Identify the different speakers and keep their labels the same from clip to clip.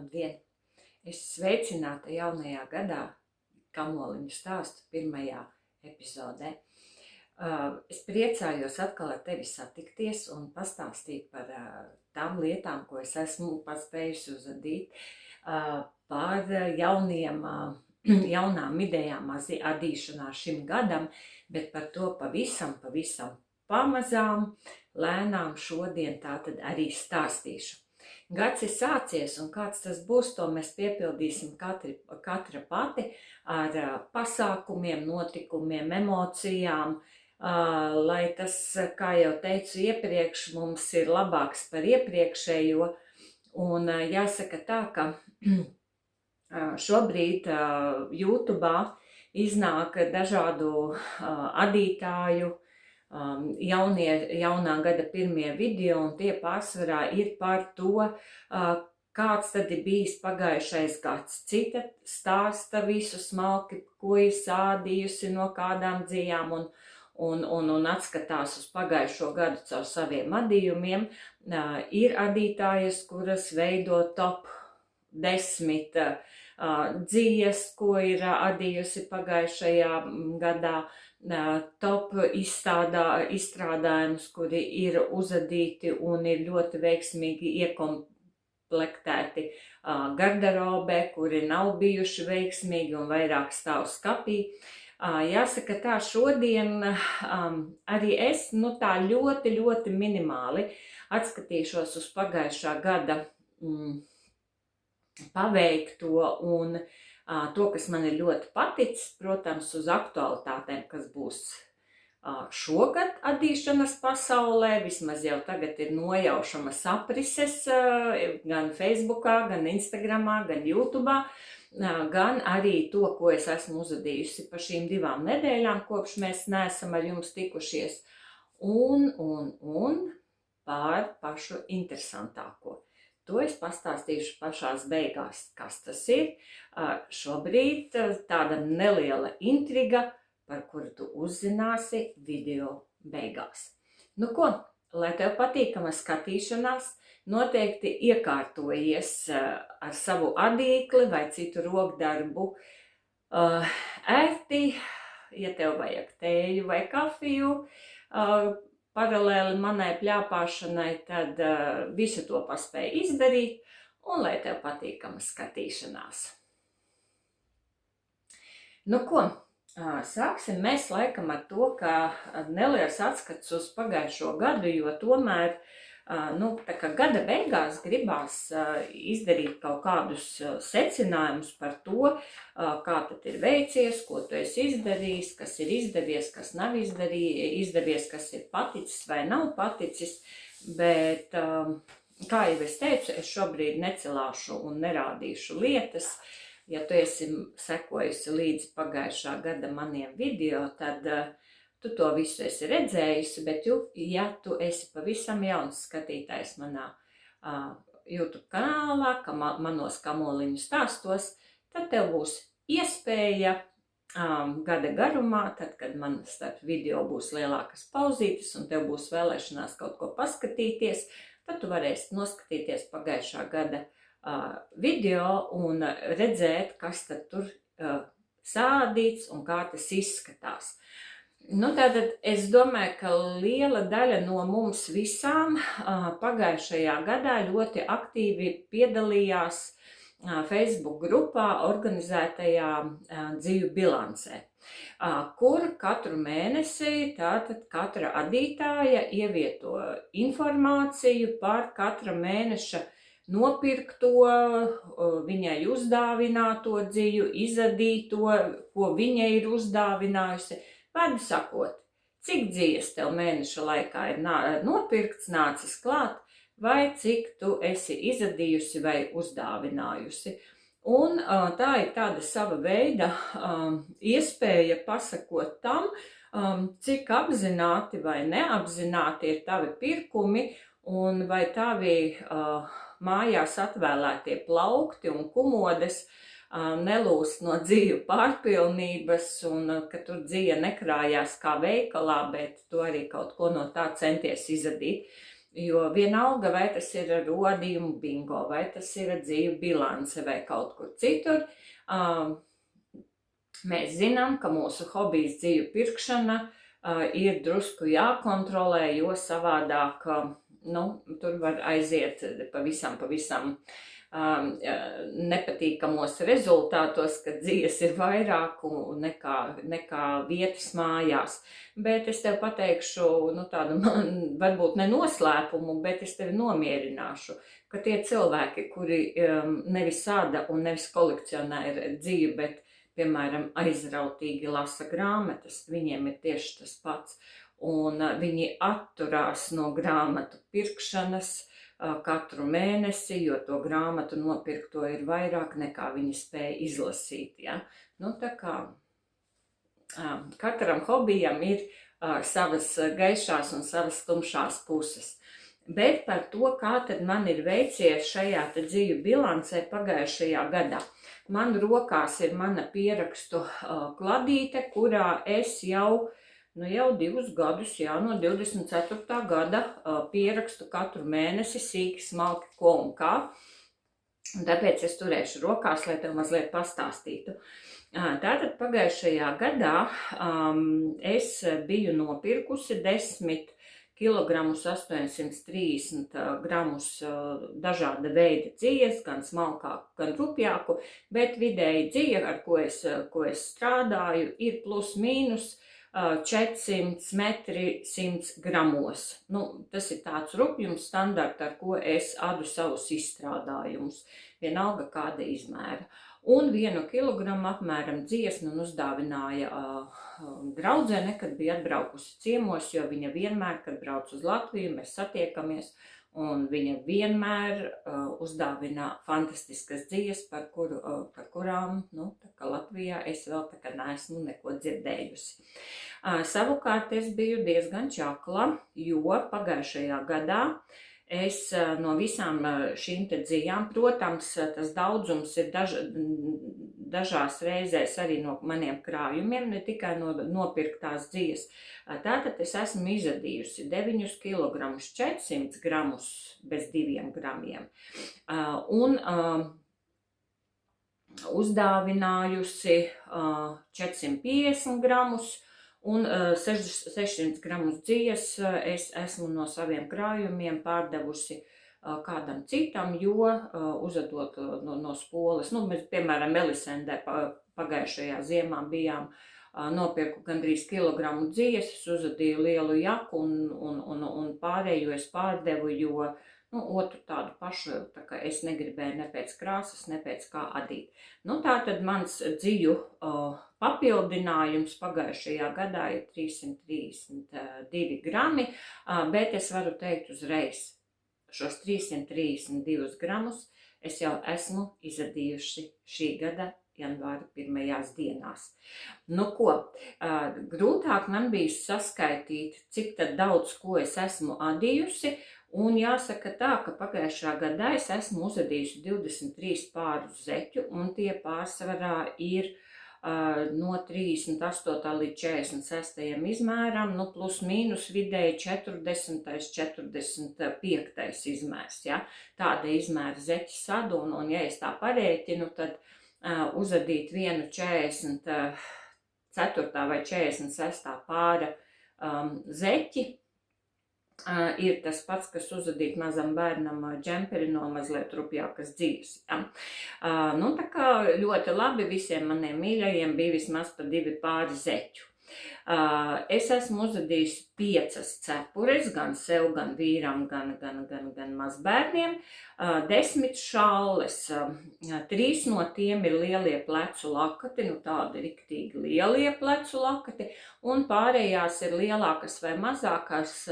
Speaker 1: Labdien! Es sveicināta jaunajā gadā Kamoliņu stāstu pirmajā epizodē. Es priecājos atkal ar tevi satikties un pastāstīt par tām lietām, ko es esmu paspējusi uzadīt, par jaunām idejām adīšanā šim gadam, bet par to pavisam pamazām, lēnām šodien tātad arī stāstīšu. Gads ir sācies, un kāds tas būs, to mēs piepildīsim katra pati ar pasākumiem, notikumiem, emocijām, lai tas, kā jau teicu iepriekš, mums ir labāks par iepriekšējo. Un jāsaka tā, ka šobrīd YouTube'ā iznāk dažādu adītāju, jaunā gada pirmie video, un tie pārsvarā ir par to, kāds tad ir bijis pagājušais gads. Cita stāsta visu smalki, ko ir sādījusi, no kādām dzijām, un atskatās uz pagājušo gadu caur saviem adījumiem. Ir adītājas, kuras veido top 10 dzijas, ko ir adījusi pagājušajā gadā, top izstrādājumus, kuri ir uzadīti un ir ļoti veiksmīgi iekomplektēti garderobē, kuri nav bijuši veiksmīgi un vairāk stāv skapī. Jāsaka tā, šodien arī es tā ļoti minimāli atskatīšos uz pagājušā gada paveikto un to, kas man ir ļoti paticis, protams, uz aktualitātēm, kas būs šogad adīšanas pasaulē. Vismaz jau tagad ir nojaušamas aprises gan Facebookā, gan Instagramā, gan YouTube'ā, gan arī to, ko es esmu uzadījusi pa šīm 2 nedēļām, kopš mēs neesam ar jums tikušies, un par pašu interesantāko. To es pastāstīšu pašās beigās, kas tas ir. Šobrīd tāda neliela intriga, par kuru tu uzzināsi video beigās. Nu ko, lai tev patīkama skatīšanās, noteikti iekārtojies ar savu adīkli vai citu rokdarbu ērti, ja tev vajag tēju vai kafiju, paralēli manai pļāpāšanai, tad visu to paspēj izdarīt, un lai tev patīkama skatīšanās. Nu ko, sāksim mēs laikam ar to, ka neliels atskats uz pagājušo gadu, jo tomēr, tā kā gada beigās gribās izdarīt kaut kādus secinājumus par to, kā tad ir veicies, ko tu esi izdarījis, kas ir izdevies, kas nav izdevies, kas ir paticis vai nav paticis, bet, kā jau es teicu, es šobrīd necelāšu un nerādīšu lietas. Ja tu esi sekojusi līdz pagājušā gada maniem video, tad tu to visu esi redzējusi, bet ja tu esi pavisam jauns skatītājs manā YouTube kanālā, manos Kamoliņu stāstos, tad tev būs iespēja gada garumā, tad, kad man starp video būs lielākas pauzītes un tev būs vēlēšanās kaut ko paskatīties, tad tu varēsi noskatīties pagājušā gada video un redzēt, kas tad tur sādīts un kā tas izskatās. Tātad es domāju, ka liela daļa no mums visām pagājušajā gadā ļoti aktīvi piedalījās Facebook grupā organizētajā dziju bilancē, kur katru mēnesi tātad katra adītāja ievieto informāciju par katra mēneša nopirkto, viņai uzdāvināto dziju, izadīto, ko viņa ir uzdāvinājusi. Vārdu sakot, cik dzijas tev mēneša laikā ir nopirkts, nācis klāt, vai cik tu esi izadījusi vai uzdāvinājusi. Un tā ir tāda sava veida iespēja pasakot tam, cik apzināti vai neapzināti ir tavi pirkumi, un vai tavi mājās atvēlētie plaukti un kumodes nelūst no dziju pārpilnības, un ka tur dzija nekrājās kā veikalā, bet tu arī kaut ko no tā centies izadīt. Jo vienalga, vai tas ir rodījumu bingo, vai tas ir dzīvu bilance vai kaut kur citur, mēs zinām, ka mūsu hobijs dzīvu pirkšana ir drusku jākontrolē, jo savādāk, tur var aiziet pavisam nepatīkamos rezultātos, kad dzīves ir vairāk nekā vietas mājās. Bet es tev pateikšu, tādu varbūt ne noslēpumu, bet es tevi nomierināšu, ka tie cilvēki, kuri nevis sāda un nevis kolekcionē dzīvi, bet, piemēram, aizrautīgi lasa grāmatas, viņiem ir tieši tas pats. Un viņi atturās no grāmatu pirkšanas katru mēnesi, jo to grāmatu nopirkto ir vairāk nekā viņi spēja izlasīt. Ja? Tā kā katram hobijam ir savas gaišās un savas tumšās puses. Bet par to, kā tad man ir veicies šajā dzīvu bilancē pagājušajā gadā. Man rokās ir mana pierakstu kladīte, kurā es jau 2 gadus, no 24. gada pierakstu katru mēnesi sīki, smalki, ko un kā. Un tāpēc es turēšu rokās, lai tev mazliet pastāstītu. Tātad pagājušajā gadā es biju nopirkusi 10 kilogramus 830 gramus dažāda veida dzijas, gan smalkāku, gan rupjāku, bet vidēji dzija, ar ko es strādāju, ir plus mīnus 400 metri 100 gramos. Tas ir tāds rupjums standarts, ar ko es adu savus izstrādājumus, vienalga kāda izmēra. Un 1 kilogramu apmēram dzijas man uzdāvināja draudzene, kad bija atbraukusi ciemos, jo viņa vienmēr, kad brauc uz Latviju, mēs satiekamies, un viņa vienmēr uzdāvina fantastiskas dzijas, par kurām, tā kā Latvijā es vēl tā kā neesmu neko dzirdējusi. Savukārt es biju diezgan čakla, jo pagājušajā gadā es no visām šīm dzijām, protams, tas daudzums ir dažās reizēs arī no maniem krājumiem, ne tikai no nopirktās dzijas. Tātad es esmu izadījusi 9 kilogramus 400 gramus bez 2 gramiem un uzdāvinājusi 450 gramus. Un 600 gramus dzijas es esmu no saviem krājumiem pārdevusi kādam citam, jo uzadot no skolas, mēs, piemēram, Melisendē pagājušajā ziemā bijām, nopirku gandrīz kilogramu dzijas, es uzadīju lielu jaku un pārējo es pārdevu, jo otru tādu pašu, tā kā es negribēju ne pēc krāsas, ne pēc kā adīt. Tātad mans dziju papildinājums pagājušajā gadā ir 332 grami, bet es varu teikt uzreiz, šos 332 gramus es jau esmu izadījuši šī gada janvāra 1. dienās. Grūtāk man bija saskaitīt, cik tad daudz, ko es esmu adījusi, un jāsaka tā, ka pagājušā gadā es esmu uzadījusi 23 pārus zeķu, un tie pārsvarā ir no 38. līdz 46. izmēram, plus mīnus vidēji 40. 45. izmērs. Ja? Tāda izmēra zeķi sadu, un ja es tā parēķinu, tad uzadīt vienu 44. vai 46. pāra zeķi ir tas pats, kas uzadīt mazam bērnam džemperi no mazliet rupjākas dzīves. Ja? Tā kā ļoti labi visiem maniem mīļajiem bija vismaz pa 2 pāri zeķu. Es esmu uzadījusi 5 cepures, gan sev, gan vīram, gan mazbērniem, 10 šalles, 3 no tiem ir lielie plecu lakati, tādi riktīgi lielie plecu lakati, un pārējās ir lielākas vai mazākās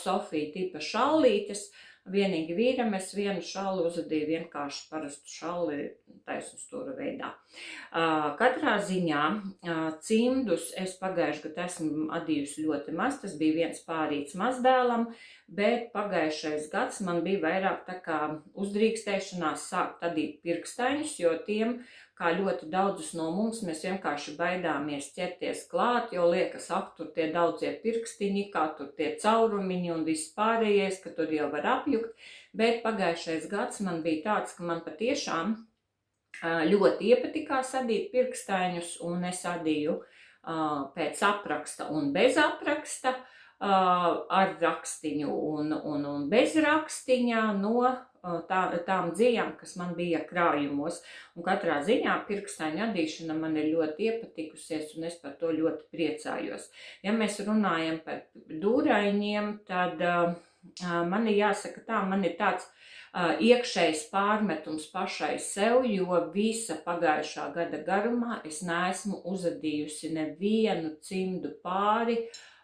Speaker 1: Sofija tipa šallītes. Vienīgi vīram es vienu šalli uzadīju vienkārši parastu šalli taisnstūra veidā. Katrā ziņā cimdus es pagājuši gadu esmu adījusi ļoti maz, tas bija 1 pārīts mazdēlam, bet pagājušais gads man bija vairāk tā kā uzdrīkstēšanās sākt adīt pirkstaiņus, jo tiem kā ļoti daudzus no mums mēs vienkārši baidāmies ķerties klāt, jo liekas, ak, tur tie daudzie pirkstiņi, kā tur tie caurumiņi un viss pārējais, ka tur jau var apjukt, bet pagājušais gads man bija tāds, ka man patiešām ļoti iepatikās adīt pirkstaņus, un es adīju pēc apraksta un bez apraksta, ar rakstiņu un bez rakstiņa no tām dzijām, kas man bija krājumos. Un katrā ziņā pirkstaņu adīšana man ir ļoti iepatikusies, un es par to ļoti priecājos. Ja mēs runājam par dūraiņiem, tad man ir jāsaka tā, man ir tāds iekšējs pārmetums pašai sev, jo visa pagājušā gada garumā es neesmu uzadījusi nevienu cimdu pāri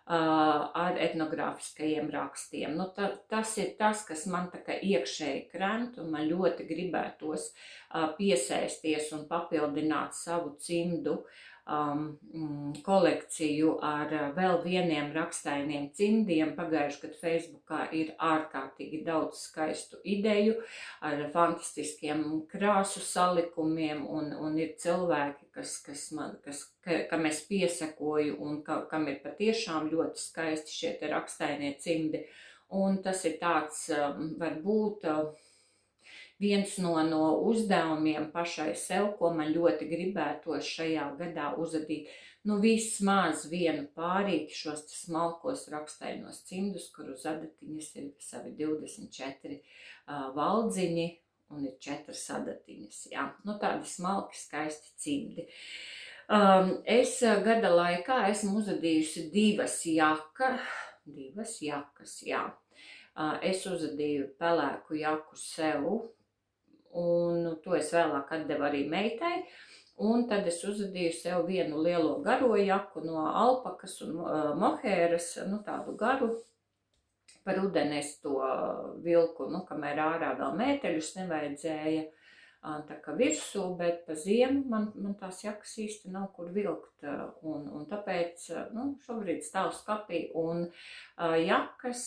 Speaker 1: ar etnogrāfiskajiem rakstiem. Nu, tas ir tas, kas man tā kā iekšēji krent, un man ļoti gribētos piesaisties un papildināt savu cimdu kolekciju ar vēl vieniem rakstainiem cimdiem. Pagājuši gadu Facebookā ir ārkārtīgi daudz skaistu ideju ar fantastiskiem krāsu salikumiem, un ir cilvēki, kam es piesakoju un kam ir patiešām ļoti skaisti šie te rakstainie cimdi. Un tas ir tāds, varbūt, viens no uzdevumiem pašai sev, ko man ļoti gribētos šajā gadā uzadīt, nu vismaz vienu pārīti šos smalkos rakstainos cimdus, kur uz adatiņas ir savi 24 valdziņi un ir 4 adatiņas, jā. Nu tādi smalki, skaisti cimdi. Es gada laikā esmu uzadījusi divas jakas, jā. Es uzadīju pelēku jaku sev, un to es vēlāk atdevu arī meitai, un tad es uzadīju sev vienu lielo garo jaku no alpakas un mohēras, nu tādu garu. Par rudeni es to vilku, nu kamēr ārā vēl mēteļus nevajadzēja tā kā virsū, bet pa ziemu man tās jakas īsti nav kur vilkt, un tāpēc, nu, šobrīd stāv skapī, un jakas,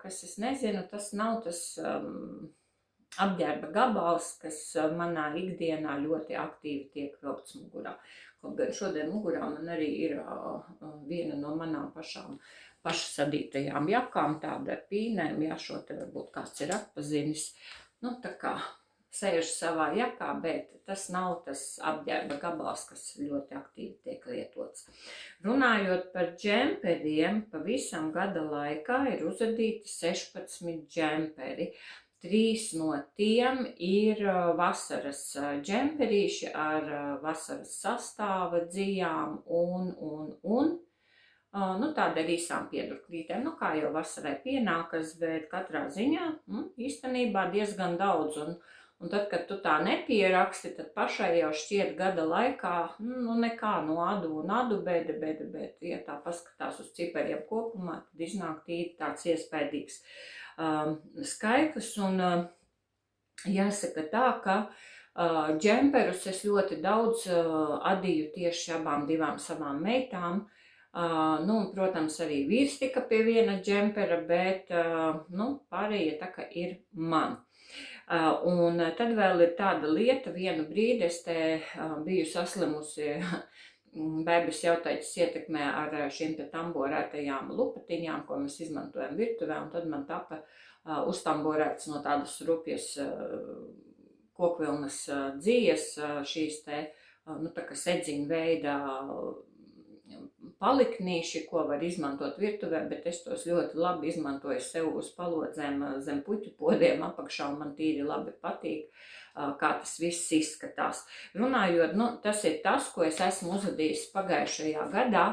Speaker 1: es nezinu, tas nav tas apģērba gabals, kas manā ikdienā ļoti aktīvi tiek vilkts mugurā. Kaut gan šodien mugurā man arī ir viena no manām pašsadītajām jakām, tāda ar pīnēm, jā, šo te varbūt kāds ir atpazinis. Nu, tā kā sēžu savā jakā, bet tas nav tas apģērba gabals, kas ļoti aktīvi tiek lietots. Runājot par džemperiem, pavisam gada laikā ir uzadīti 16 džemperi. 3 no tiem ir vasaras džemperīši ar vasaras sastāva dzijām un nu, tāda ar īsām piedurklītēm. Nu, kā jau vasarai pienākas, bet katrā ziņā īstenībā diezgan daudz. Un tad, kad tu tā nepieraksti, tad pašai jau šķiet gada laikā, nu nekā no adu, bet, ja tā paskatās uz cipariem kopumā, tad iznāk tīri tāds iespaidīgs skaitlis. Un jāsaka tā, ka džemperus es ļoti daudz adīju tieši abām divām savām meitām. Nu, un, protams, arī vīrs tika pie viena džempera, bet nu, pārējie tā kā ir man. Un tad vēl ir tāda lieta, vienu brīdi es te biju saslimusi bēbes jautaiķis ietekmē ar šiem te tamborētajām lupatiņām, ko mēs izmantojam virtuvē, un tad man tapa uztamborēts no tādas rupjas kokvilnas dzijas šīs te, nu tā kā sedziņu veidā paliknīši, ko var izmantot virtuvē, bet es tos ļoti labi izmantoju sev uz palodzēm zem puķu podiem apakšā, un man tīri labi patīk, kā tas viss izskatās. Runājot, nu, tas ir tas, ko es esmu uzadījis pagājušajā gadā,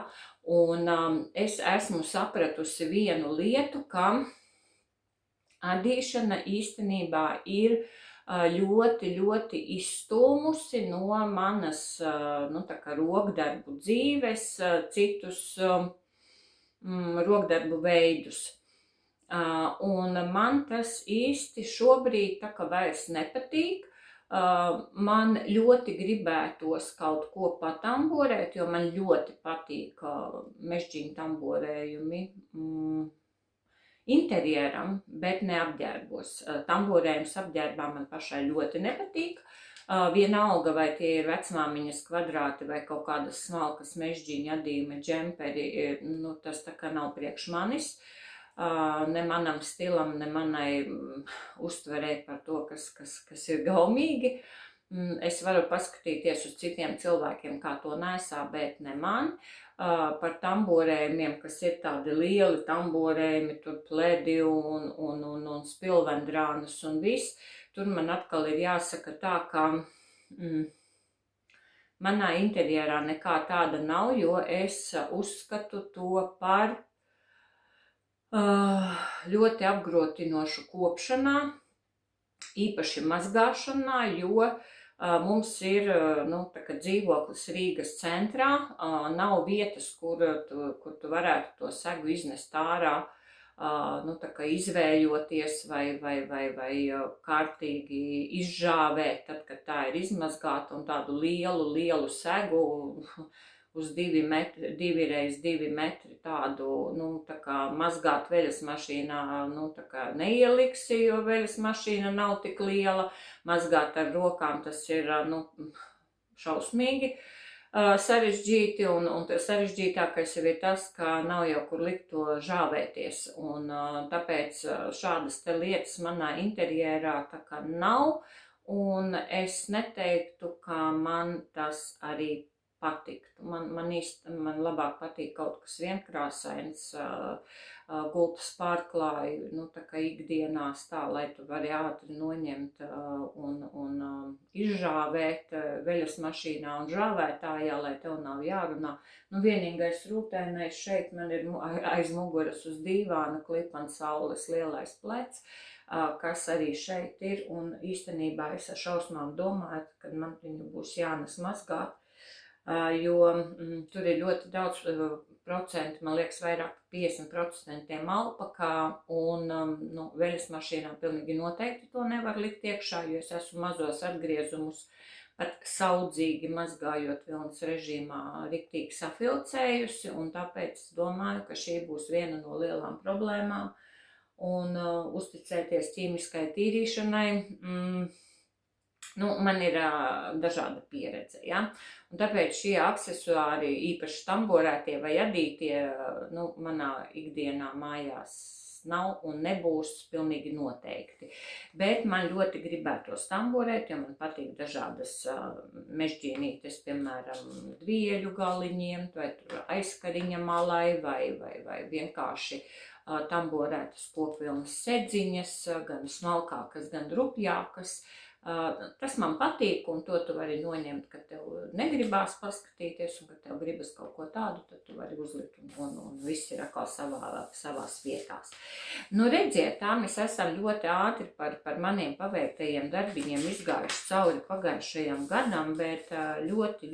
Speaker 1: un es esmu sapratusi vienu lietu, ka adīšana īstenībā ir ļoti izstūmusi no manas, nu, tā kā rokdarbu dzīves, citus rokdarbu veidus. Un man tas īsti šobrīd tā kā vairs nepatīk. Man ļoti gribētos kaut ko patamborēt, jo man ļoti patīk mežģīņu tamborējumi interjeram, bet ne apģērbos. Tamborējums apģērbā man pašai ļoti nepatīk, Vienalga, vai tie ir vecmāmiņas kvadrāti vai kaut kādas smalkas mežģīņa adījuma džemperi, nu, tas tā kā nav priekš manis. Ne manam stilam, ne manai uztverē par to, kas ir gaumīgi. Es varu paskatīties uz citiem cilvēkiem, kā to nesā, bet ne man. Par tamborējumiem, kas ir tādi lieli tamborējumi, tur pledi un spilvendrānas un viss. Tur man atkal ir jāsaka tā, ka manā interjerā nekā tāda nav, jo es uzskatu to par ļoti apgrotinošu kopšanā, īpaši mazgāšanā, jo mums ir dzīvoklis Rīgas centrā, nav vietas, kur tu varētu to segu iznest ārā, izvējoties vai kārtīgi izžāvēt, tad, kad tā ir izmazgāta, un tādu lielu segu uz 2 x 2 metri tādu, mazgāt veļas mašīnā, neieliksi, jo veļas mašīna nav tik liela. Mazgāt ar rokām tas ir, šausmīgi sarežģīti, un sarežģītākais jau ir tas, ka nav jau kur likt to žāvēties, un tāpēc šādas te lietas manā interjerā tā kā nav, un es neteiktu, ka man tas arī patiktu. Man labāk patīk kaut kas vienkrāsains, gultas pārklāji, tā kā ikdienās tā, lai tu vari ātri noņemt un izžāvēt veļas mašīnā un žāvētājā, lai tev nav jārunā. Vienīgais rūtēnais šeit man ir aiz muguras uz dīvāna klipans saules lielais plecs, kas arī šeit ir, un īstenībā es ar šausmām domāju, kad man viņu būs jānes mazgāt, jo tur ir ļoti daudz procentu, man liekas, vairāk 50% alpakā, un veļas mašīnā pilnīgi noteikti to nevar likt iekšā, jo es esmu mazos atgriezumus pat saudzīgi mazgājot vilnas režīmā riktīgi safilcējusi, un tāpēc es domāju, ka šī būs viena no lielām problēmām, un uzticēties ķīmiskai tīrīšanai, man ir dažāda pieredze, ja? Un tāpēc šie aksesuāri, īpaši tamborētie vai adītie, manā ikdienā mājās nav un nebūs pilnīgi noteikti. Bet man ļoti gribētos tamborēt, jo man patīk dažādas mežģīnītes, piemēram, dvieļu galiņiem, vai aizkariņa malai, vai vienkārši tamborētas kokvilnas sedziņas, gan smalkākas, gan rupjākas. Tas man patīk, un to tu vari noņemt, kad tev negribās paskatīties, un kad tev gribas kaut ko tādu, tad tu vari uzlikt, un viss ir atkal savās vietās. Redziet, tā mēs esam ļoti ātri par maniem paveiktajiem darbiņiem izgājuši cauri pagājušajam gadam, bet ļoti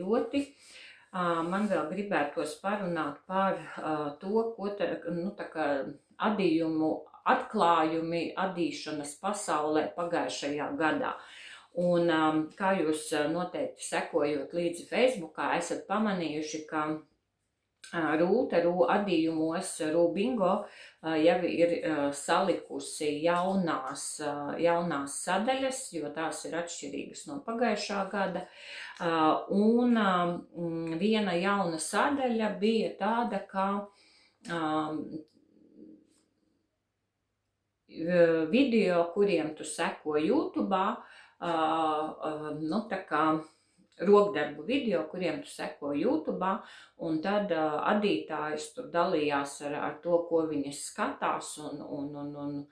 Speaker 1: man vēl gribētos parunāt par to, ko adījumu atklājumi adīšanas pasaulē pagājušajā gadā. Un kā jūs noteikti sekojot līdzi Facebookā, esat pamanījuši, ka Rūta adījumos, Rūbingo, jau ir salikusi jaunās sadaļas, jo tās ir atšķirīgas no pagājušā gada. Un viena jauna sadaļa bija tāda, ka video, kuriem tu seko YouTube'ā, rokdarbu video, kuriem tu seko YouTube'ā, un tad adītājs tur dalījās ar to, ko viņi skatās, un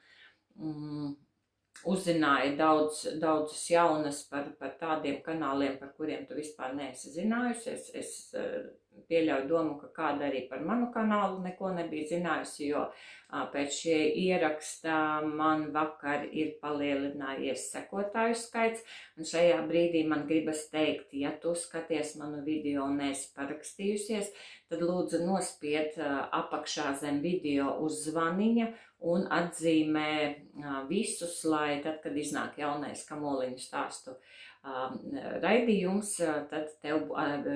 Speaker 1: uzzināja daudzas jaunas par tādiem kanāliem, par kuriem tu vispār neesi zinājusi. Es pieļauju domu, ka kāda arī par manu kanālu neko nebija zinājusi, jo pēc šie ieraksta man vakar ir palielinājies sekotāju skaits, un šajā brīdī man gribas teikt, ja tu skaties manu video un neesi parakstījusies, tad lūdzu nospied apakšā zem video uz zvaniņa un atzīmē visus, lai tad, kad iznāk jaunais Kamoliņu stāstu raidījums, tad tev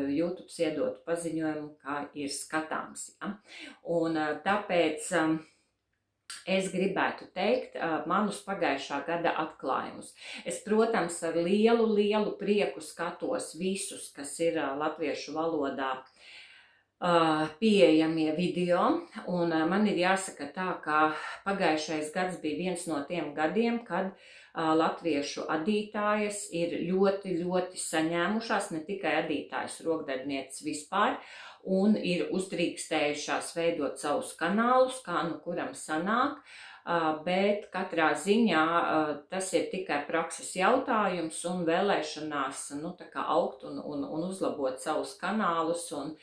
Speaker 1: YouTube iedotu paziņojumu, kā ir skatāms. Ja? Un tāpēc es gribētu teikt manus pagājušā gada atklājumus. Es, protams, ar lielu prieku skatos visus, kas ir latviešu valodā pieejamie video, un man ir jāsaka tā, ka pagājušais gads bija viens no tiem gadiem, kad latviešu adītājas ir ļoti saņēmušās, ne tikai adītājas, rokdarbnieces vispār, un ir uzdrīkstējušās veidot savus kanālus, kā nu kuram sanāk, bet katrā ziņā tas ir tikai prakses jautājums un vēlēšanās tā kā augt un uzlabot savus kanālus. Un,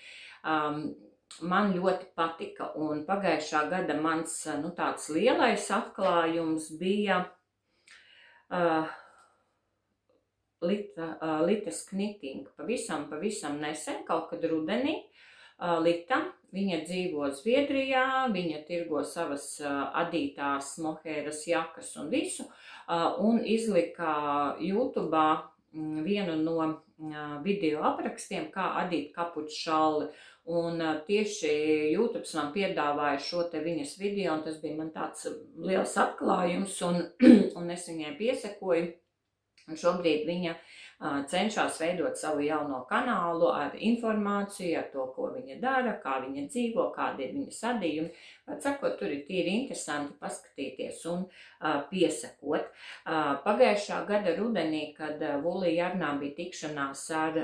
Speaker 1: man ļoti patika, un pagājušā gada mans tāds lielais atklājums bija Litas Knitting. Pavisam nesen, kaut kad rudenī, Lita, viņa dzīvo Zviedrijā, viņa tirgo savas adītās mohēras jakas un visu, un izlika YouTube'ā vienu no video aprakstiem, kā adīt kapuču šalli. Un tieši YouTube man piedāvāja šo te viņas video, un tas bija man tāds liels atklājums, un es viņai piesekoju. Un šobrīd viņa cenšas veidot savu jauno kanālu ar informāciju, ar to, ko viņa dara, kā viņa dzīvo, kādi ir viņas adījumi. Sakot, tur ir tīri interesanti paskatīties un piesakot. Pagājušā gada rudenī, kad Vulija Jarnā bija tikšanās ar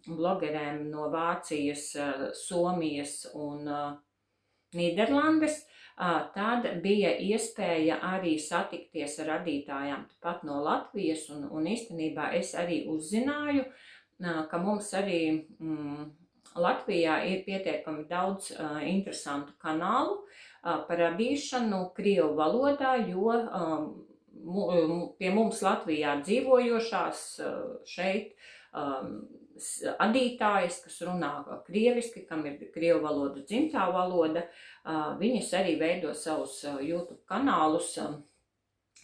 Speaker 1: blogerēm no Vācijas, Somijas un Nīderlandes, tad bija iespēja arī satikties ar adītājām pat no Latvijas, un īstenībā es arī uzzināju, ka mums arī Latvijā ir pietiekami daudz interesantu kanālu par adīšanu krievu valodā, jo pie mums Latvijā dzīvojošās šeit adītājas, kas runā krieviski, kam ir krievu valoda dzimtā valoda, viņas arī veido savus YouTube kanālus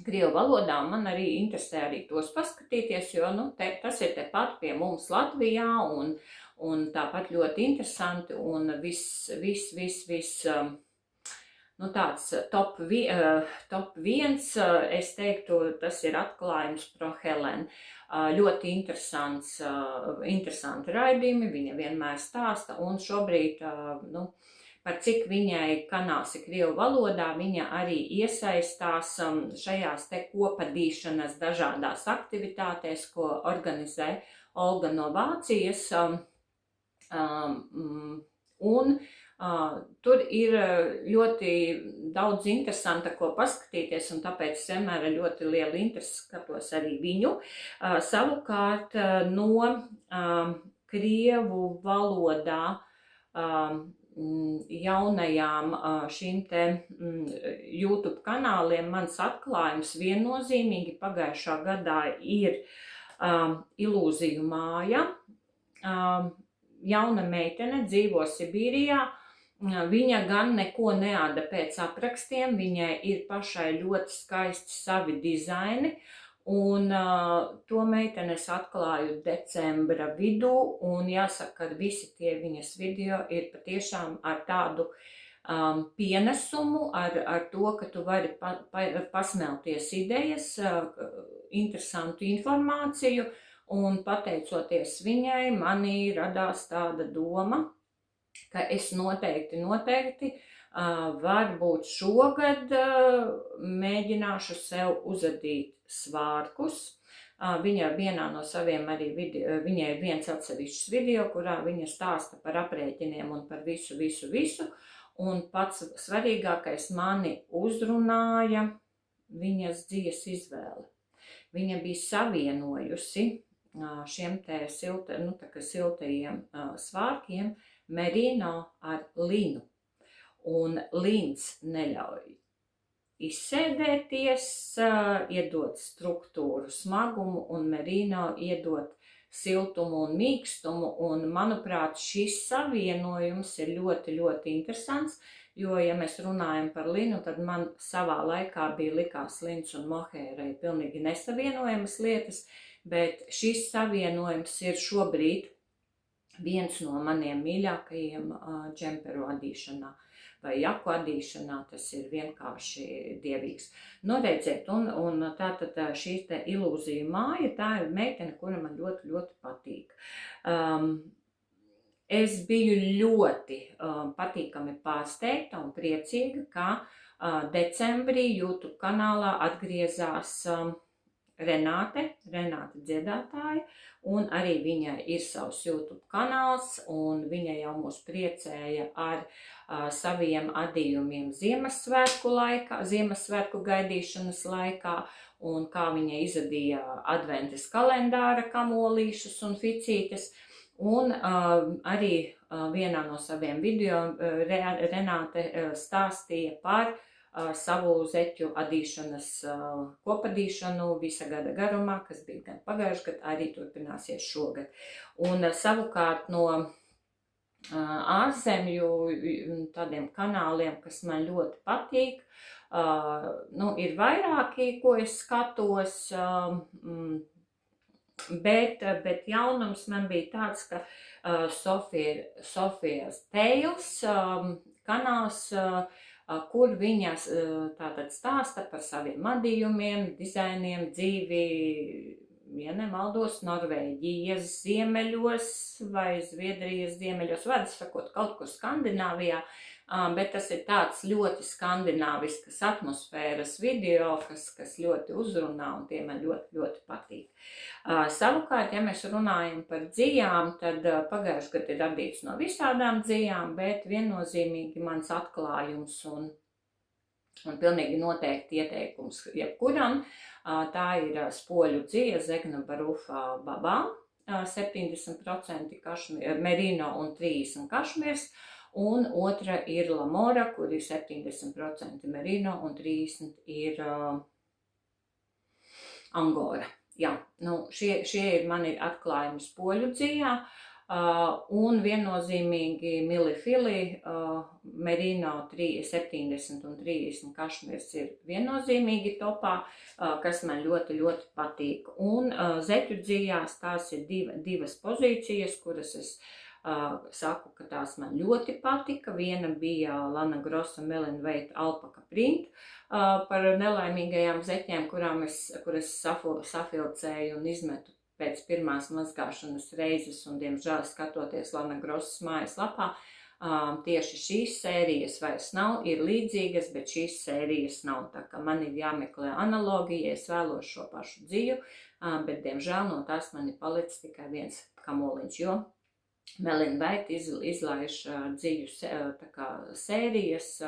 Speaker 1: krievu valodā. Man arī interesē arī tos paskatīties, jo tas ir tepat pie mums Latvijā, un tāpat ļoti interesanti, un tāds top 1, es teiktu, tas ir atklājums pro Helenu. Ļoti interesanti raidījumi, viņa vienmēr stāsta, un šobrīd, par cik viņai kanāls ir krievu valodā, viņa arī iesaistās šajās te kopadīšanas dažādās aktivitātēs, ko organizē Olga no Vācijas, un tur ir ļoti daudz interesanta, ko paskatīties, un tāpēc es vienmēr ar ļoti lielu interesi skatos arī viņu. Savukārt no krievu valodā jaunajām šīm te YouTube kanāliem mans atklājums viennozīmīgi pagājušā gadā ir Ilūziju māja. Jauna meitene dzīvo Sibīrijā. Viņa gan neko neāda pēc aprakstiem, viņai ir pašai ļoti skaisti savi dizaini, un to meiteni es atklāju decembra vidū, un jāsaka, ka visi tie viņas video ir patiešām ar tādu pienesumu, ar to, ka tu vari pasmelties idejas, interesantu informāciju, un pateicoties viņai, manī radās tāda doma, ka es noteikti varbūt šogad mēģināšu sev uzadīt svārkus. Viņa vienā no saviem arī video, viņai ir viens atsevišķs video, kurā viņa stāsta par aprēķiniem un par visu. Un pats svarīgākais mani uzrunāja viņas dzīves izvēle. Viņa bija savienojusi šiem te siltajiem svārkiem merino ar linu, un lins neļauj izsēdēties, iedot struktūru, smagumu, un merino iedot siltumu un mīkstumu, un manuprāt šis savienojums ir ļoti interesants, jo, ja mēs runājam par linu, tad man savā laikā likās lins un mohēra pilnīgi nesavienojamas lietas, bet šis savienojums ir šobrīd viens no maniem mīļākajiem džemperu adīšanā. vai jaku adīšanā, tas ir vienkārši dievīgs. Nu, redziet, un tātad šī te ilūzija māja, tā ir meitene, kura man ļoti, ļoti patīk. Es biju ļoti patīkami pārsteigta un priecīga, ka decembrī YouTube kanālā atgriezās Renāte dziedātāja, un arī viņai ir savs YouTube kanāls, un viņa jau mūs priecēja ar saviem adījumiem Ziemassvētku gaidīšanas laikā, un kā viņa izadīja adventas kalendāra kamolīšus un ficītes. Un arī vienā no saviem video Renāte stāstīja par savu zeķu adīšanas kopadīšanu visa gada garumā, kas bija gan pagājuši gadu, arī turpināsies šogad. Un savukārt no ārzemju tādiem kanāliem, kas man ļoti patīk, ir vairāki, ko es skatos, bet jaunums man bija tāds, ka Sofijas Tales kanāls, kur viņa tātad stāsta par saviem adījumiem, dizainiem, dzīvi, ja nemaldos, Norvēģijas ziemeļos vai Zviedrijas ziemeļos, vārds sakot, kaut kur Skandināvijā, bet tas ir tāds ļoti skandināviskas atmosfēras video, kas ļoti uzrunā, un tie man ļoti, ļoti patīk. Savukārt, ja mēs runājam par dzijām, tad pagājuši gadu ir radīts no visādām dzijām, bet viennozīmīgi mans atklājums un pilnīgi noteikti ieteikums jebkuram, tā ir spoļu dzija Zegna Barufa Babā, 70% merino un 30% kašmirs, un otra ir Lamora, kur ir 70% merino un 30% ir angora. Jā, šie ir mani atklājumi spoļu dzijā, un viennozīmīgi milifili, merino 70% un 30% kašmirs ir viennozīmīgi topā, kas man ļoti, ļoti patīk. Un zeķu dzijās tās ir divas pozīcijas, kuras es saku, ka tās man ļoti patika. Viena bija Lana Grossa Melon Weight Alpaka Print par nelaimīgajām zeķēm, kuras safilcēju un izmetu pēc pirmās mazgāšanas reizes, un, diemžēl, skatoties Lana Grossas mājaslapā, tieši šīs sērijas vairs nav, ir līdzīgas, bet šīs sērijas nav. Tā kā man ir jāmeklē analogija, es vēlos šo pašu dziju, bet, diemžēl, no tās man ir palicis tikai viens kamoliņš, jo Melon Weight izlaiž dziju sērijas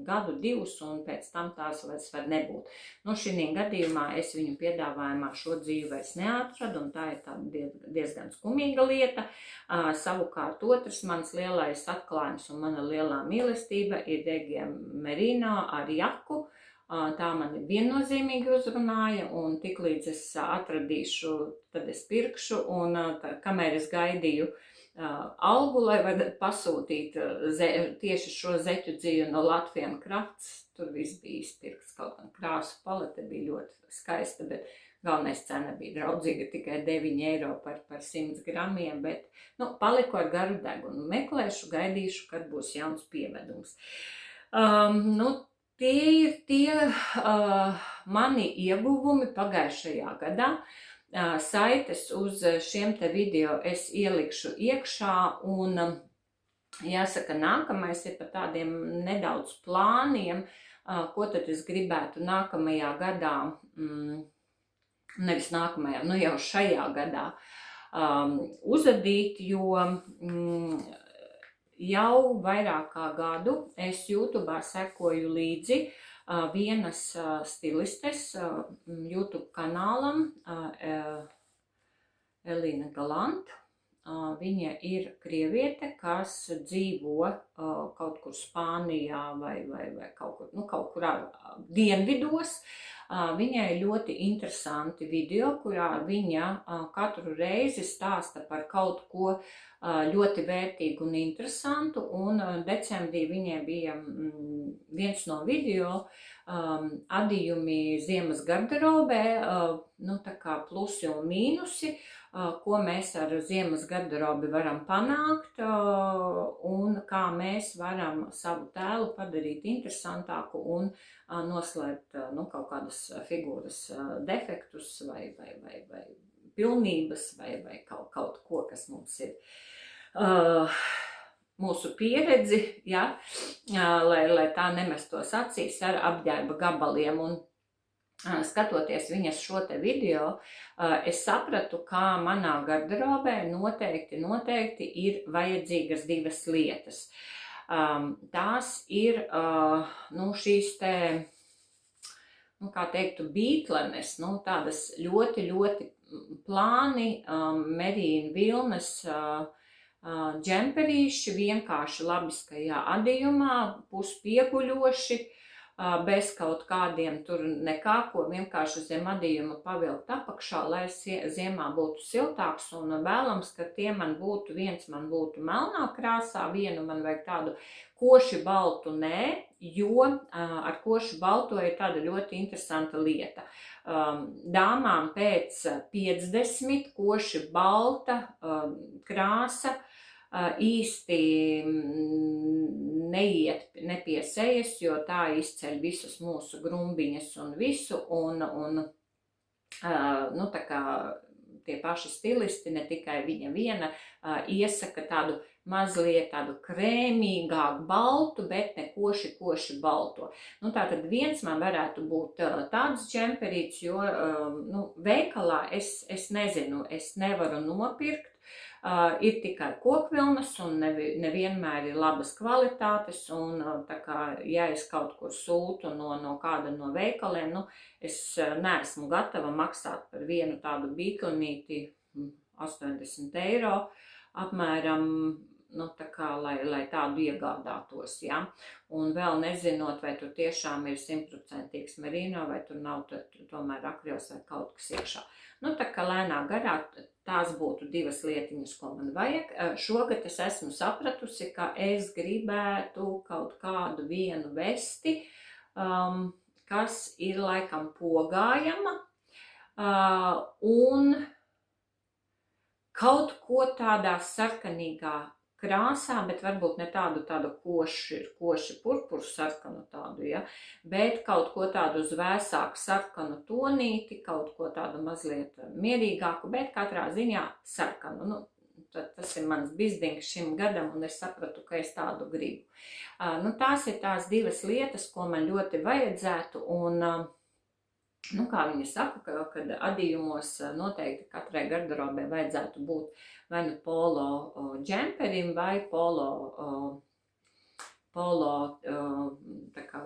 Speaker 1: gadu, divus, un pēc tam tās vairs var nebūt. Šī gadījumā es viņu piedāvājumā šo dziju vairs neatradu, un tā ir tāda diezgan skumīga lieta. Savukārt otrs mans lielais atklājums un mana lielā mīlestība ir Regiem Merino ar jaku. Tā mani viennozīmīgi uzrunāja, un tiklīdz es atradīšu, tad es pirkšu, un kamēr es gaidīju algu, lai var pasūtīt tieši šo zeķu dziju no Latvian Crafts, tur viss bija izpirkts, kaut kā krāsu palete bija ļoti skaista, bet galvenais cena bija draudzīga, tikai 9 eiro par 100 gramiem, bet paliku ar garu degunu. Meklēšu, gaidīšu, kad būs jauns pievedums. Tie ir tie mani ieguvumi pagājušajā gadā. Saites uz šiem te video es ielikšu iekšā, un jāsaka, nākamais ir par tādiem nedaudz plāniem, ko tad es gribētu nākamajā gadā, nevis nākamajā, jau šajā gadā uzadīt, jo jau vairāk kā gadu es YouTube'ā sekoju līdzi vienas stilistes YouTube kanālam, Elīna Galant. Viņa ir krieviete, kas dzīvo kaut kur Spānijā vai kaut kur dienvidos. Viņai ir ļoti interesanti video, kurā viņa katru reizi stāsta par kaut ko ļoti vērtīgu un interesantu, un decembrī viņiem bija viens no video adījumi ziemas garderobē, nu tā kā plusi un mīnusi, ko mēs ar ziemas garderobi varam panākt un kā mēs varam savu tēlu padarīt interesantāku un noslēpt nu, kaut kādas figūras defektus vai pilnības vai kaut ko, kas mums ir mūsu pieredzi, ja, lai tā nemestos acīs ar apģērba gabaliem. Un skatoties viņas šo te video, es sapratu, kā manā garderobē noteikti ir vajadzīgas divas lietas. Tās ir nu, šīs te, nu, kā teiktu, bītlenes, nu, tādas ļoti plāni merīna vilnas džemperīši, vienkārši labiskajā adījumā, puspieguļoši, bez kaut kādiem tur nekā, ko vienkārši zem adījuma pavilkt apakšā, lai ziemā būtu siltāks un vēlams, ka tie man būtu, viens man būtu melnā krāsā, vienu man vajag tādu koši baltu, nē, jo ar koši balto ir tāda ļoti interesanta lieta. Dāmām pēc 50 koši balta krāsa īsti ne pie sejas, jo tā izceļ visas mūsu grumbiņas un visu, un nu, tā kā tie paši stilisti, ne tikai viņa viena, iesaka tādu mazliet tādu krēmīgāku baltu, bet ne koši balto. Nu, tātad viens man varētu būt tāds džemperīts, jo nu, veikalā es nezinu, es nevaru nopirkt. Ir tikai kokvilnas un nevienmēr ir labas kvalitātes, un tā kā, ja es kaut kur sūtu no kāda no veikaliem, nu, es neesmu gatava maksāt par vienu tādu bīklenīti 80 eiro apmēram, nu, tā kā, lai tādu iegādātos, ja. Un vēl nezinot, vai tur tiešām ir 100% merino, vai tur nav tomēr akrils vai kaut kas iekšā. Nu, tā kā lēnā garā tās būtu divas lietiņas, ko man vajag. Šogad es esmu sapratusi, ka es gribētu kaut kādu vienu vesti, kas ir laikam pogājama, un kaut ko tādā sarkanīgā krāsā, bet varbūt ne tādu koši purpuru sarkanu tādu, ja, bet kaut ko tādu uz vēsāku sarkanu tonīti, kaut ko tādu mazliet mierīgāku, bet katrā ziņā sarkanu. Nu, tas ir mans bizdings šim gadam, un es sapratu, ka es tādu gribu. Nu, tās ir tās divas lietas, ko man ļoti vajadzētu, un nu, kā viņi saka, kad adījumos noteikti katrai garderobē vajadzētu būt vai nu polo džemperim vai polo tā kā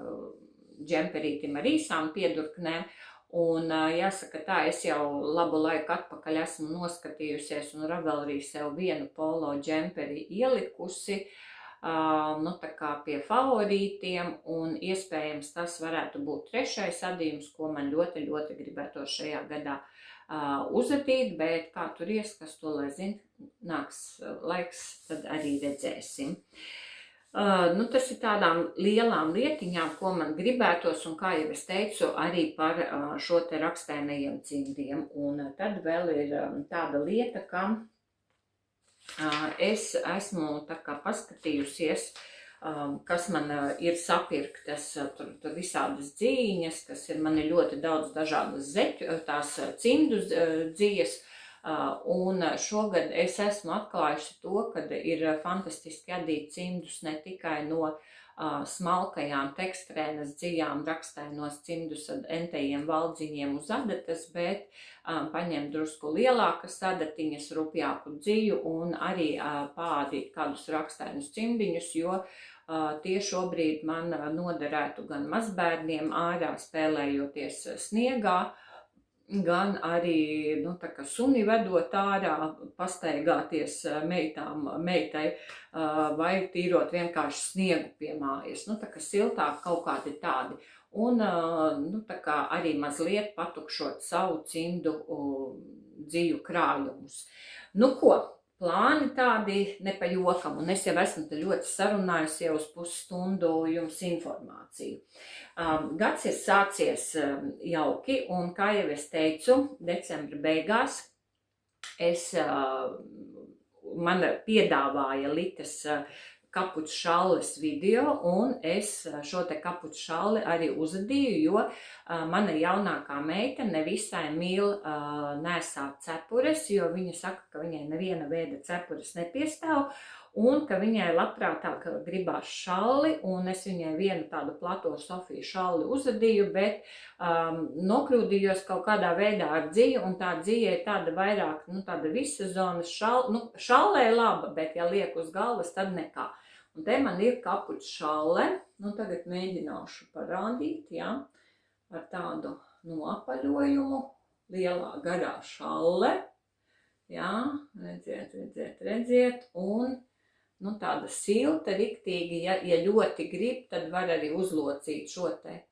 Speaker 1: džemperītim ar īsām piedurknēm. Un jāsaka tā, es jau labu laiku atpakaļ esmu noskatījusies un ravelrī sev vienu polo džemperi ielikusi, nu, tā kā pie favorītiem, un iespējams tas varētu būt trešais adījums, ko man ļoti gribētu šajā gadā uzadīt, bet kā tur ies, kas to lai zina, nāks laiks, tad arī redzēsim. Nu, tas ir tādām lielām lietiņām, ko man gribētos, un kā jau es teicu, arī par šo te rakstainajiem cimdiem. Un tad vēl ir tāda lieta, ka es esmu tā kā paskatījusies, kas man ir sapirktas, tur visādas dzīņas, kas ir man ir ļoti daudz dažādas tās cimdu dzījas, un šogad es esmu atklājusi to, ka ir fantastiski adīt cimdus ne tikai no smalkajām tekstrēnas dziļām rakstainos cimdus ar entajiem valdziņiem uz adatas, bet paņem drusku lielākas adatiņas, rupjāku dziju un arī pāri kādus rakstainus cimdiņus, jo tie šobrīd man noderētu gan mazbērniem ārā spēlējoties sniegā, gan arī, nu, tā kā suni vedot ārā, pastaigāties meitai vai tīrot vienkārši sniegu pie mājas. Nu, tā kā siltāk kaut kādi tādi. Un, nu, tā kā arī mazliet patukšot savu cimdu dziju krājumus. Nu, ko? plāni tādi ne pa jokam, un es jau esmu te ļoti sarunājusi jau uz pusstundu jums informāciju. Gads ir sācies jauki, un kā jau es teicu, decembra beigās man piedāvāja Litas kapuču šalles video, un es šo te kapuču šalli arī uzadīju, jo mana jaunākā meita nevisai mīl nesāt cepures, jo viņa saka, ka viņai neviena veida cepures nepiestāv, un ka viņai labprātāk gribās šalli, un es viņai vienu tādu plato Sofiju šalli uzadīju, bet nokļūdījos kaut kādā veidā ar dziju, un tā dzija ir tāda vairāk, tāda visazonas šallē laba, bet ja liek uz galvas, tad nekā. Un te man ir kapuču šalle, tagad mēģināšu parādīt, ar tādu apaļojumu, lielā garā šalle, redziet, un tāda silta, riktīgi, ja ļoti grib, tad var arī uzlocīt šo te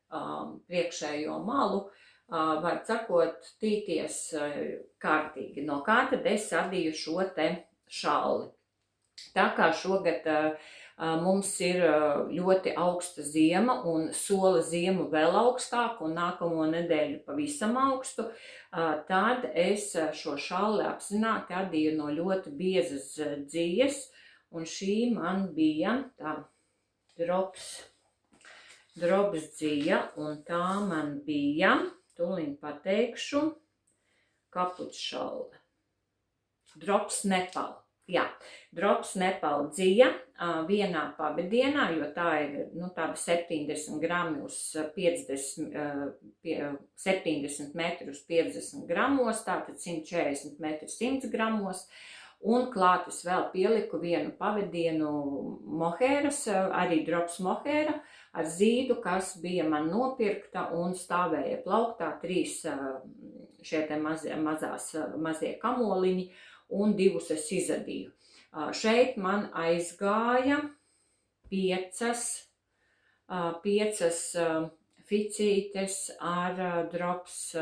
Speaker 1: priekšējo malu, var sakot, tīties kārtīgi. No kā tad es adīju šo te šalli? Tā kā šogad mums ir ļoti augsta ziema un sola ziemu vēl augstāku un nākamo nedēļu pavisam augstu, tad es šo šalli apzināti adīju no ļoti biezas dzijas, un šī man bija tā drops dzija, un tā man bija, tūlīt pateikšu, kapuču šalle. Drops Nepal. Jā, drops Nepal dzija vienā pavadienā, jo tā ir tāda 70 grami uz 70 metri uz 50 gramos, tātad 140 metri 100 gramos, un klāt es vēl pieliku vienu pavadienu mohēras, arī drops mohēra, ar zīdu, kas bija man nopirkta un stāvēja plauktā, 3 šie te mazie kamoliņi, un 2 es izadīju. Šeit man aizgāja 5 ficītes ar drops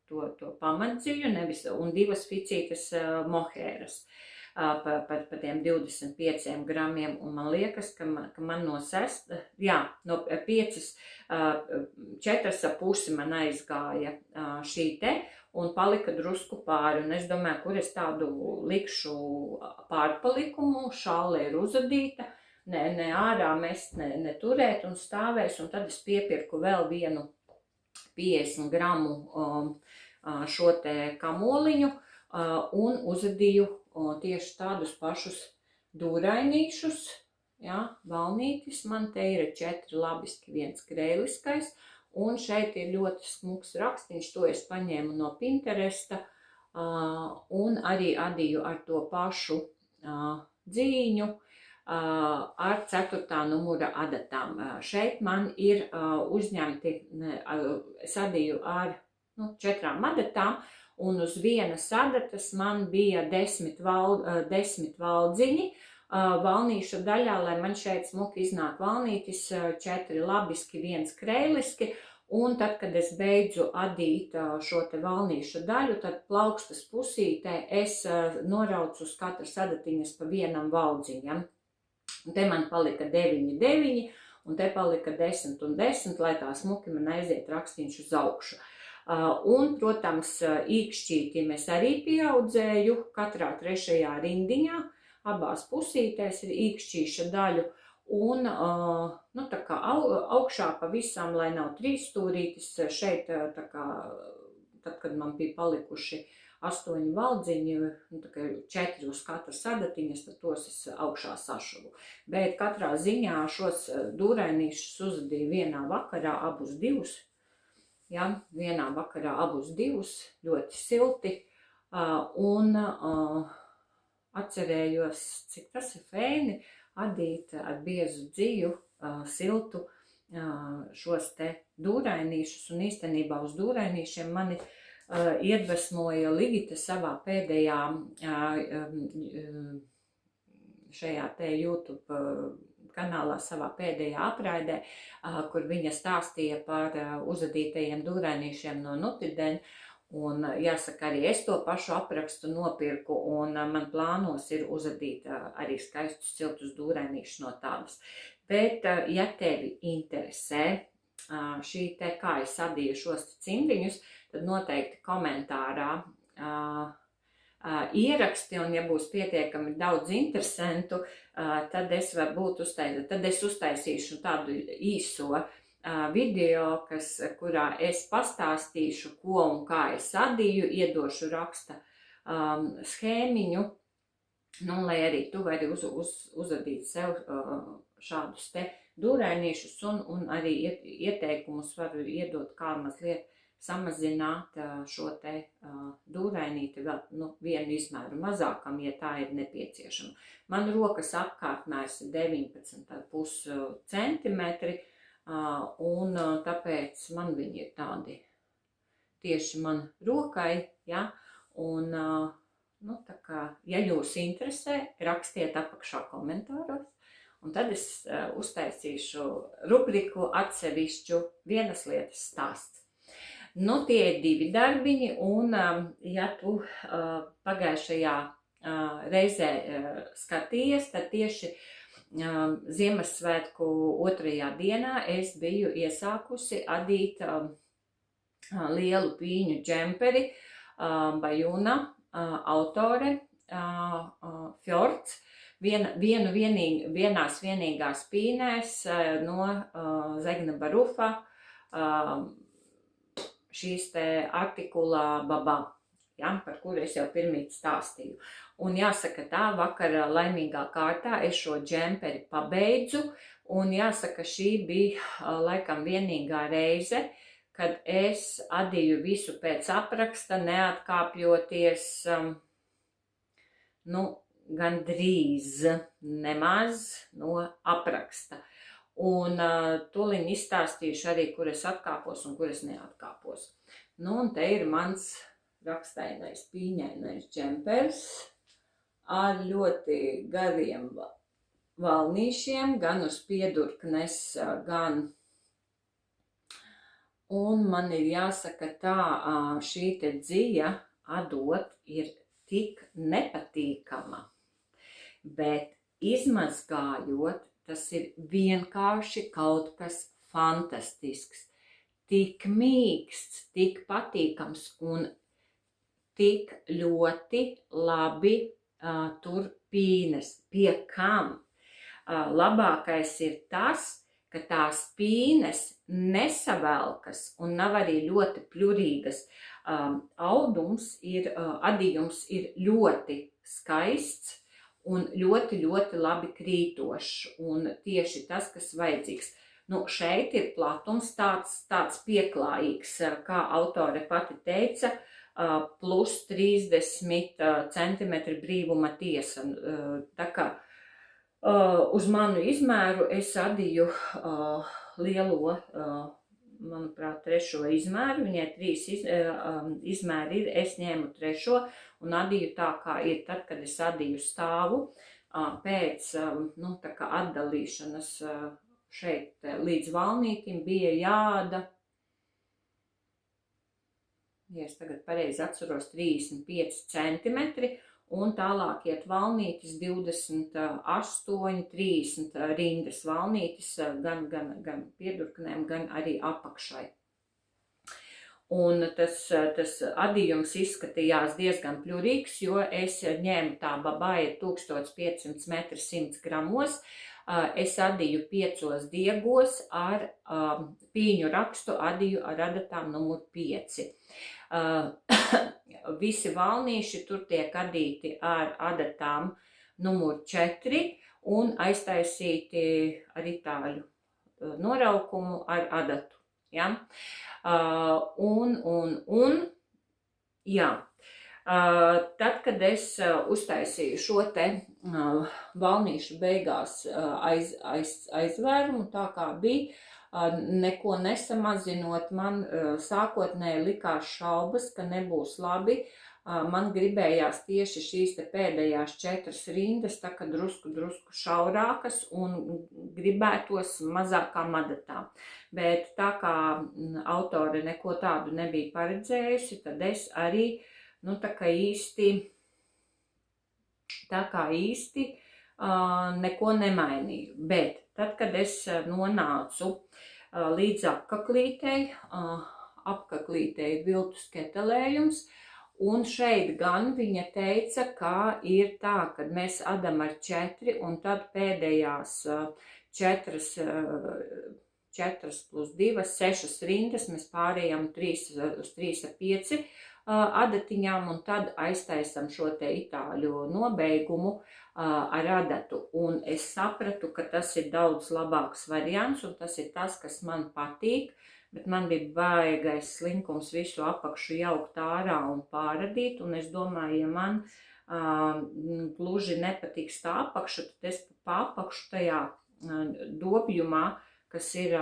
Speaker 1: to pamatdziļu, un 2 ficītes mohēras par tiem 25 gramiem, un man liekas, ka man no 5, 4,5 man aizgāja šī te, un palika drusku pāri, un es domāju, kur es tādu likšu pārpalikumu, šalle ir uzadīta, ne ārā mest, ne turēt, un stāvēs, un tad es piepirku vēl vienu 50 gramu šo te kamoliņu, un uzadīju tieši tādus pašus dūrainīšus, valnītis, man te ir 4 labiski, 1 krēliskais, un šeit ir ļoti smuks rakstīns, to es paņēmu no Pinteresta, un arī adīju ar to pašu dzīņu, ar 4. numura adatām. Šeit man ir uzņemti, es adīju ar 4 adatām, un uz vienas adatas man bija 10 valdziņi, valnīša daļā, lai man šeit smuki iznāk valnītis, 4 labiski, 1 krēliski, un tad, kad es beidzu adīt šo te valnīša daļu, tad plaukstas pusītē es noraucu uz katras adatiņas pa 1 valdziņam. Un te man palika 9, 9, un te palika 10 un 10, lai tā smuki man aiziet rakstīņš uz augšu. Un, protams, īkšķītim es arī pieaudzēju katrā 3. rindiņā, abās pusītēs ir īkšķīša daļu, un tā kā augšā pavisam, lai nav 3 stūrītis, šeit tā kā, tad, kad man bija palikuši 8 valdziņi, 4 uz katras adatiņas, tad tos es augšā sašuvu. Bet katrā ziņā šos dūrainīšus uzadīju vienā vakarā abus 2, vienā vakarā abus 2, ļoti silti, un atcerējos, cik tas ir fēni adīt ar biezu dziju, siltu šos te dūrainīšus, un īstenībā uz dūrainīšiem mani iedvesmoja Ligita savā pēdējā šajā te YouTube kanālā savā pēdējā apraidē, kur viņa stāstīja par uzadītajiem dūrainīšiem no Nutiden, Un jāsaka, arī es to pašu aprakstu nopirku, un man plānos ir uzadīt arī skaistus siltus dūrēnīšus no tādas. Bet, ja tevi interesē šī te, kā es adīju šos cimdiņus, tad noteikti komentārā ieraksti, un ja būs pietiekami daudz interesantu, tad es varbūt uztaisīšu tādu īso video, kurā es pastāstīšu, ko un kā es adīju, iedošu raksta schēmiņu, nu, lai arī tu vari uzadīt sev šādus te dūrēnīšus, un arī ieteikumus varu iedot, kā mazliet samazināt šo te dūrēnīti vēl, nu, vienu izmēru mazākam, ja tā ir nepieciešama. Man rokas apkārtmērs ir 19,5 centimetri, un tāpēc man viņi ir tādi tieši man rokai, ja, un, nu, tā kā, ja jūs interesē, rakstiet apakšā komentāros, un tad es uztaisīšu rubriku atsevišķu vienas lietas stāsts. Nu, tie ir 2 darbiņi, un, ja tu pagājušajā reizē skatījies, tad tieši Ziemassvētku 2. dienā es biju iesākusi adīt lielu pīņu džemperi, Bajuna, autore, Fjords, vienās vienīgās pīnēs no Zegna Barufa, šīs te artikulā Baba, ja, par kuru es jau pirmīt stāstīju. Un jāsaka tā, vakar laimīgā kārtā es šo džemperi pabeidzu, un jāsaka, šī bija laikam vienīgā reize, kad es adīju visu pēc apraksta, neatkāpjoties, nu, gandrīz nemaz no apraksta. Un tūliņ izstāstīšu arī, kur es atkāpos un kur es neatkāpos. Nu, un te ir mans rakstainais pīņainais džempers ar ļoti gariem valnīšiem, gan uz piedurknes, gan. Un man ir jāsaka tā, šī te dzija adot ir tik nepatīkama, bet izmazgājot, tas ir vienkārši kaut kas fantastisks, tik mīksts, tik patīkams un tik ļoti labi tur pīnes. Pie kam? Labākais ir tas, ka tās pīnes nesavelkas un nav arī ļoti pļurīgas. Adījums ir ļoti skaists un ļoti, ļoti labi krītošs, un tieši tas, kas vajadzīgs. Nu, šeit ir platums tāds pieklājīgs, kā autore pati teica, plus 30 centimetri brīvuma tiesa. Tā kā uz manu izmēru es adīju lielo, manuprāt, 3. izmēru, viņai 3 izmēri ir, es ņēmu 3. un adīju tā, kā ir tad, kad es adīju stāvu pēc, nu, tā kā atdalīšanas šeit līdz valnītim bija jāda, ja es tagad pareizi atceros, 35 centimetri, un tālāk iet valnītis 28, 30 rindas valnītis, gan piedurknēm, gan arī apakšai. Un tas adījums izskatījās diezgan pļurīgs, jo es ņēmu tā Baba ir 1500 metri 100 gramos, es adīju 5 diegos ar pīņu rakstu, adīju ar adatām numur 5. Visi valnīši tur tiek adīti ar adatām numur 4 un aiztaisīti ar itāļu noraukumu ar adatu. Ja? Jā. Tad, kad es uztaisīju šo te valnīšu beigās aizvērumu, tā kā bija, neko nesamazinot, man sākotnēji likās šaubas, ka nebūs labi man gribējās tieši šīs te pēdējās 4 rindas, tā kā drusku šaurākas un gribētos mazākām adatām. Bet tā kā autore neko tādu nebija paredzējusi, tad es arī, nu tā kā īsti neko nemainīju. Bet tad, kad es nonācu līdz apkaklītei viltus ketelējums, un šeit gan viņa teica, ka ir tā, kad mēs adam ar 4, un tad pēdējās 4 plus 2, 6 rindas, mēs pārējām uz 3 ar 5 adatiņām, un tad aiztaisam šo te itāļu nobeigumu ar adatu. Un es sapratu, ka tas ir daudz labāks variants, un tas ir tas, kas man patīk. Bet man bija baigais slinkums visu apakšu jaukt ārā un pāradīt, un es domāju, ja man gluži nepatiks tā apakša, tad es pa apakšu tajā dobjumā, kas ir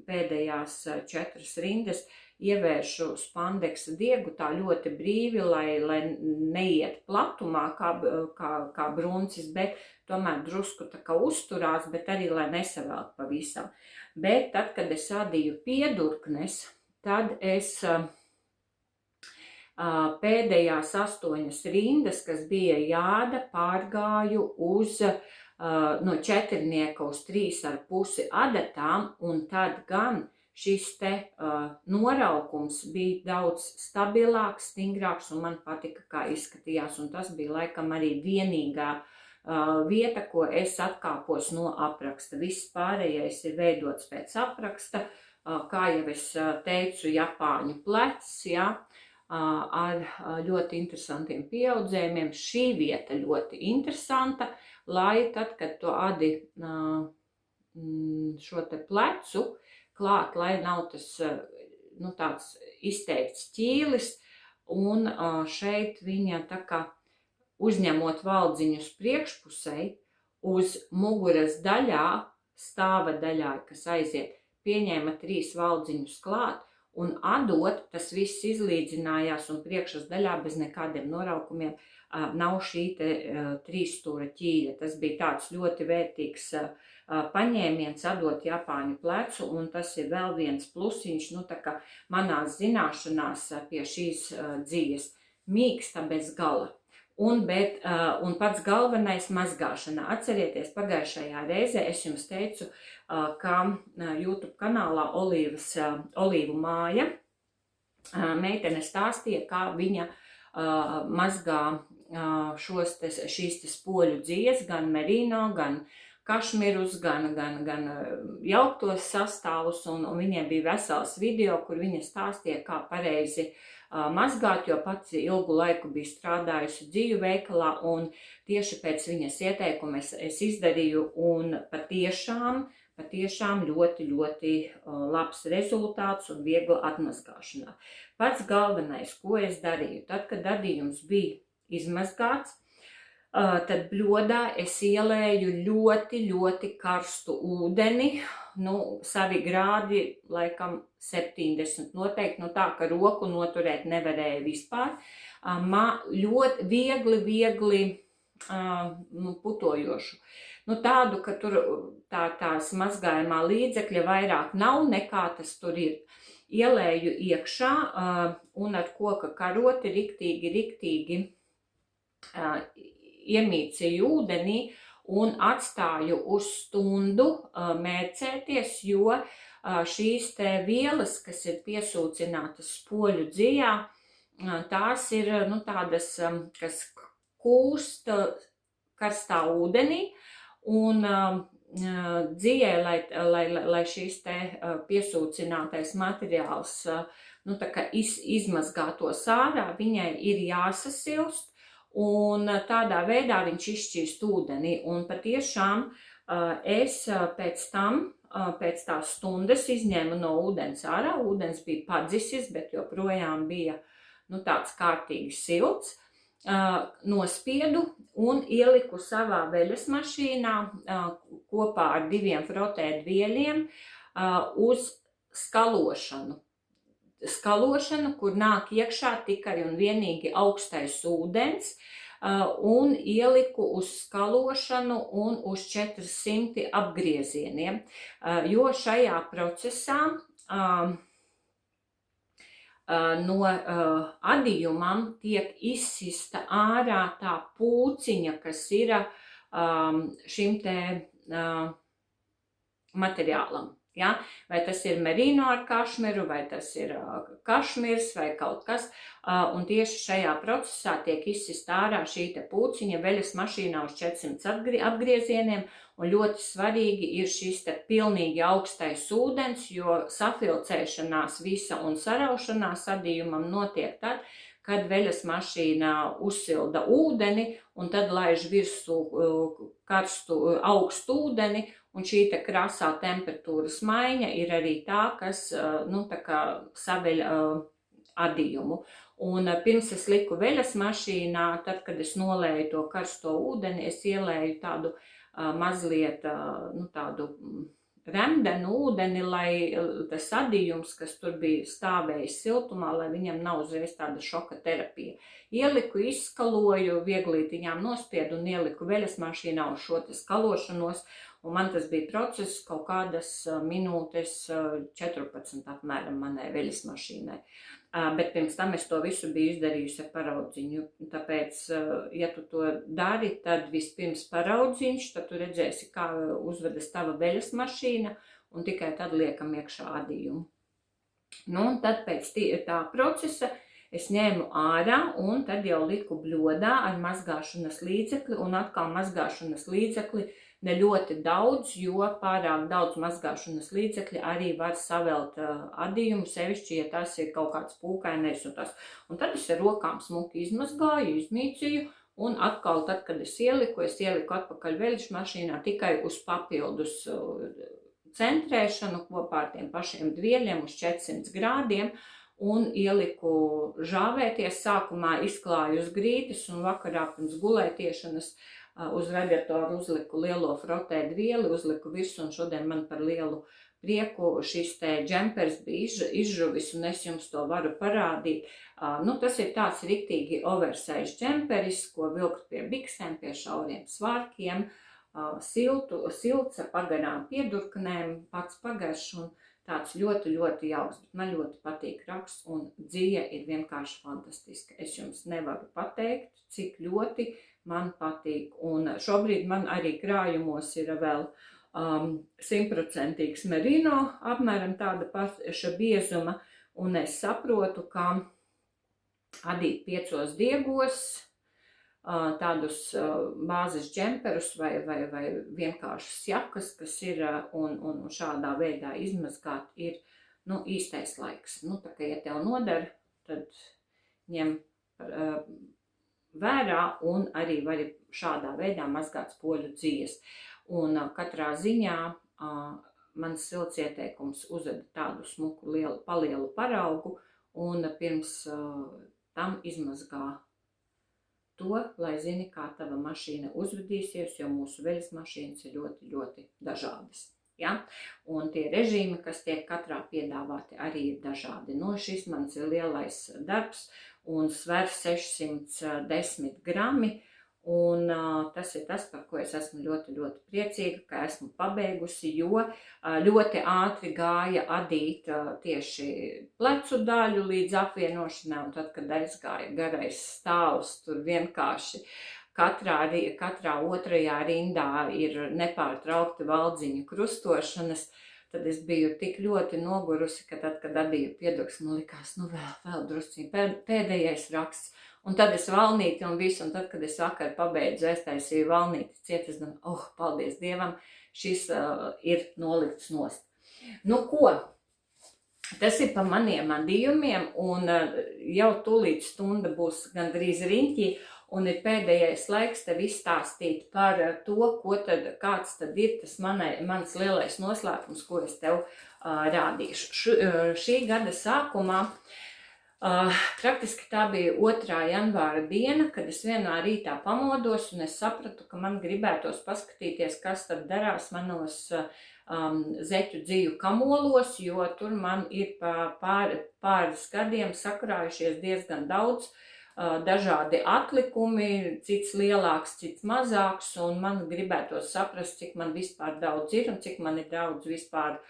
Speaker 1: pēdējās 4 rindas, ievēršu spandeksa diegu tā ļoti brīvi, lai neiet platumā kā bruncis, bet tomēr drusku tā kā uzturās, bet arī lai nesavelk pavisam. Bet tad, kad es adīju piedurknes, tad es pēdējās 8 rindas, kas bija jāda, pārgāju uz no 4 uz 3,5 adatām, un tad gan šis te noraukums bija daudz stabilāks, stingrāks, un man patika, kā izskatījās, un tas bija laikam arī vienīgā vieta, ko es atkāpos no apraksta. Viss pārējais ir veidots pēc apraksta, kā jau es teicu, japāņu plecs, ja, ar ļoti interesantiem pieaudzējumiem. Šī vieta ļoti interesanta, lai tad, kad tu adi šo te plecu klāt, lai nav tas tāds izteikts ķīlis, un šeit viņa tā kā uzņemot valdziņus priekšpusei, uz muguras daļā, stāva daļā, kas aiziet, pieņēma 3 valdziņus klāt, un adot, tas viss izlīdzinājās, un priekšas daļā bez nekādiem noraukumiem nav šī te 3 stūra ķīļa. Tas bija tāds ļoti vērtīgs paņēmiens adot japāņu plecu, un tas ir vēl viens plusiņš, nu tā kā manās zināšanās pie šīs dzīves. Mīksta bez gala. Un pats galvenais mazgāšanā. Atcerieties, pagājušajā reizē es jums teicu, ka YouTube kanālā Olīvu māja meitene stāstīja, kā viņa mazgā šīs spoļu dzies, gan merino, gan kašmirus, gan jauktos sastāvus, un viņiem bija vesels video, kur viņa stāstīja, kā pareizi mazgāt, jo pats ilgu laiku biju strādājusi dzīvu veikalā, un tieši pēc viņas ieteikuma es izdarīju, un patiešām ļoti labs rezultāts un viegla atmazgāšanā. Pats galvenais, ko es darīju, tad, kad adījums bija izmazgāts, tad bļodā es ielēju ļoti karstu ūdeni, savi grādi, laikam 70 noteikti, tā, ka roku noturēt nevarēja vispār. Ļoti viegli putojošu. Tādu, ka tur tās mazgājumā līdzekļa vairāk nav nekā tas tur ir. Ielēju iekšā un ar koka karoti riktīgi iemīcīju ūdenī un atstāju uz stundu mērcēties, jo šīs te vielas, kas ir piesūcinātas spoļu dzijā, tās ir tādas, kas kūst karstā ūdenī, un dzijai, lai šīs te piesūcinātais materiāls izmazgātos ārā, viņai ir jāsasilst, un tādā veidā viņš izšķīst ūdenī. Un patiešām es pēc tam, pēc tās stundas izņēmu no ūdens ārā. Ūdens bija padzisis, bet joprojām bija tāds kārtīgi silts. Nospiedu un ieliku savā veļas mašīnā kopā ar 2 frotēdvieļiem uz skalošanu. skalošanu, kur nāk iekšā tikai un vienīgi augstais ūdens, un ieliku uz skalošanu un uz 400 apgriezieniem, jo šajā procesā no adījumam tiek izsista ārā tā pūciņa, kas ir šim te materiālam. Ja? Vai tas ir merino ar kašmiru, vai tas ir kašmirs vai kaut kas, un tieši šajā procesā tiek izsista ārā šī te pūciņa veļas mašīnā uz 400 apgriezieniem, un ļoti svarīgi ir šis te pilnīgi augstais ūdens, jo safilcēšanās visa un saraušanās adījumam notiek tad, kad veļas mašīna uzsilda ūdeni un tad laiž virsū karstu augstu ūdeni, un šī te krasā temperatūras maiņa ir arī tā, kas tā kā saveļ adījumu. Un pirms es liku veļas mašīnā, tad, kad es nolēju to karsto ūdeni, es ielēju tādu mazliet tādu remdenu ūdeni, lai tas adījums, kas tur bija stāvējis siltumā, lai viņam nav uzreiz tāda šoka terapija. Ieliku, izskaloju, vieglītiņām nospiedu un ieliku veļas mašīnā uz šo te skalošanos, un man tas bija process kaut kādas minūtes 14 apmēram manai veļas mašīnai. Bet pirms tam es to visu biju izdarījusi ar paraudziņu, tāpēc, ja tu to dari, tad vispirms paraudziņš, tad tu redzēsi, kā uzvedas tava veļas mašīna, un tikai tad liekam iekšā adījumu. Un tad pēc tā procesa es ņēmu ārā, un tad jau liku bļodā ar mazgāšanas līdzekli, un atkal mazgāšanas līdzekli ne ļoti daudz, jo pārāk daudz mazgāšanas līdzekļi arī var savelt adījumu, sevišķi, ja tas ir kaut kāds pūkainais un tas. Un tad es ar rokām smuki izmazgāju, izmīcīju, un atkal tad, kad es ieliku atpakaļ veļas mašīnā tikai uz papildus centrēšanu kopā ar tiem pašiem dvieļiem uz 400 grādiem, un ieliku žāvēties, sākumā izklāju uz grīdas, un vakarā pirms gulētiešanas uz radiatoru uzliku lielo frotē dvieli, uzliku visu, un šodien man par lielu prieku šis te džempers bija izžuvis, un es jums to varu parādīt. Tas ir tāds riktīgi oversize džemperis, ko vilkt pie biksēm, pie šauriem svārkiem, silts ar pagarām piedurknēm, pats pagarš, un tāds ļoti, ļoti jauks, bet man ļoti patīk raksts, un dzija ir vienkārši fantastiska. Es jums nevaru pateikt, cik ļoti man patīk, un šobrīd man arī krājumos ir vēl 100% merino, apmēram tāda paša biezuma, un es saprotu, ka adīt 5 diegos tādus bāzes džemperus vai vienkāršas jakas, kas ir, un šādā veidā izmazgāt ir, īstais laiks. Tā kā, ja tev nodara, tad ņem vērā un arī vari šādā veidā mazgāt spoļu dzijas. Un katrā ziņā mans silts ieteikums uzveda tādu smuku palielu paraugu un pirms tam izmazgā to, lai zini, kā tava mašīna uzvedīsies, jo mūsu veļas mašīnas ir ļoti, ļoti dažādas. Ja? Un tie režīmi, kas tiek katrā piedāvāti, arī ir dažādi. Šis mans ir lielais darbs un sver 610 grami. Un tas ir tas, par ko es esmu ļoti, ļoti priecīga, ka esmu pabeigusi, jo ļoti ātri gāja adīt tieši plecu daļu līdz apvienošanai, un tad, kad aizgāja garais stāvs, tur vienkārši katrā otrajā rindā ir nepārtraukti valdziņu krustošanas, tad es biju tik ļoti nogurusi, ka tad, kad adīju piedurks, man likās, vēl drusciņ, pēdējais raksts. Un tad es valnīti un visu, un tad, kad es vakar pabeidzu, es taisīju valnīti ciet, es domāju, paldies Dievam, šis ir nolikts nost. Ko? Tas ir pa maniem adījumiem, un jau tūlīt stunda būs gandrīz riņķī, un ir pēdējais laiks tev izstāstīt par to, kāds tad ir tas mans lielais noslēpums, ko es tev rādīšu. Šī gada sākumā Praktiski tā bija 2. janvāra diena, kad es vienā rītā pamodos un es sapratu, ka man gribētos paskatīties, kas tad darās manos zeķu dziju kamolos, jo tur man ir pāris gadiem sakrājušies diezgan daudz dažādi atlikumi, cits lielāks, cits mazāks, un man gribētos saprast, cik man vispār daudz ir un cik man ir daudz vispār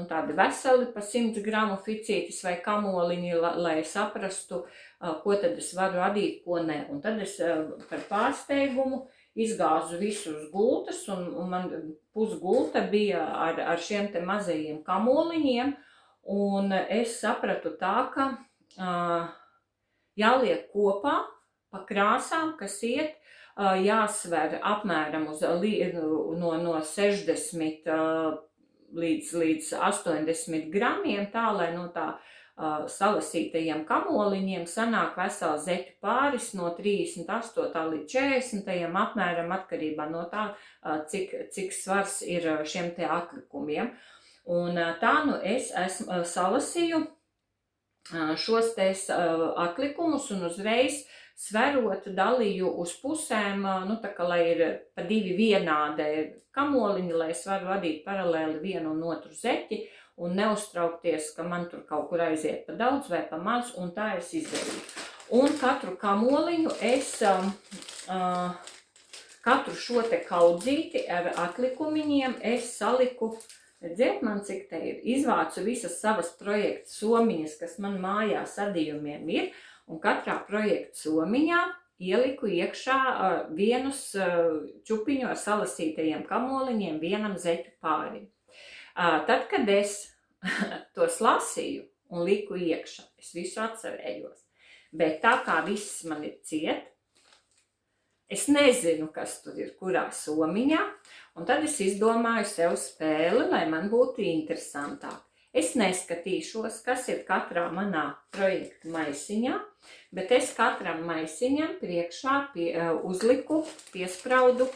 Speaker 1: tādi veseli pa 100 gramu ficītis vai kamoliņi, lai saprastu, ko tad es varu adīt, ko ne. Un tad es par pārsteigumu izgāzu visu uz gultas, un man pusgulta bija ar šiem te mazajiem kamoliņiem, un es sapratu tā, ka jāliek kopā pa krāsām, kas iet, jāsver apmēram no 60 līdz 80 gramiem, tā, lai no tā salasītajiem kamoliņiem sanāk vesels zeķu pāris no 38 līdz 40 apmēram atkarībā no tā, cik svars ir šiem te atlikumiem. Un tā es salasīju šos te atlikumus un uzreiz sverot dalīju uz pusēm, tā kā lai ir pa 2 vienādi kamoliņi, lai es varu vadīt paralēli vienu un otru zeķi un neuztraukties, ka man tur kaut kur aiziet pa daudz vai pa maz, un tā es izdarīju. Un katru kamoliņu es, katru šo te kaudzīti ar atlikumiņiem es saliku, redziet man, cik te ir, izvācu visas savas projekta somiņas, kas man mājās adījumiem ir, un katrā projekta somiņā ieliku iekšā vienus čupiņos salasītajiem kamoliņiem vienam zeķu pārim. Tad, kad es tos lasīju un liku iekšā, es visu atcerējos, bet tā kā viss man ir ciet, es nezinu, kas tur ir kurā somiņā, un tad es izdomāju sev spēli, lai man būtu interesantāk. Es neskatīšos, kas ir katrā manā projekta maisiņā, bet es katram maisiņam priekšā uzliku, piespraudu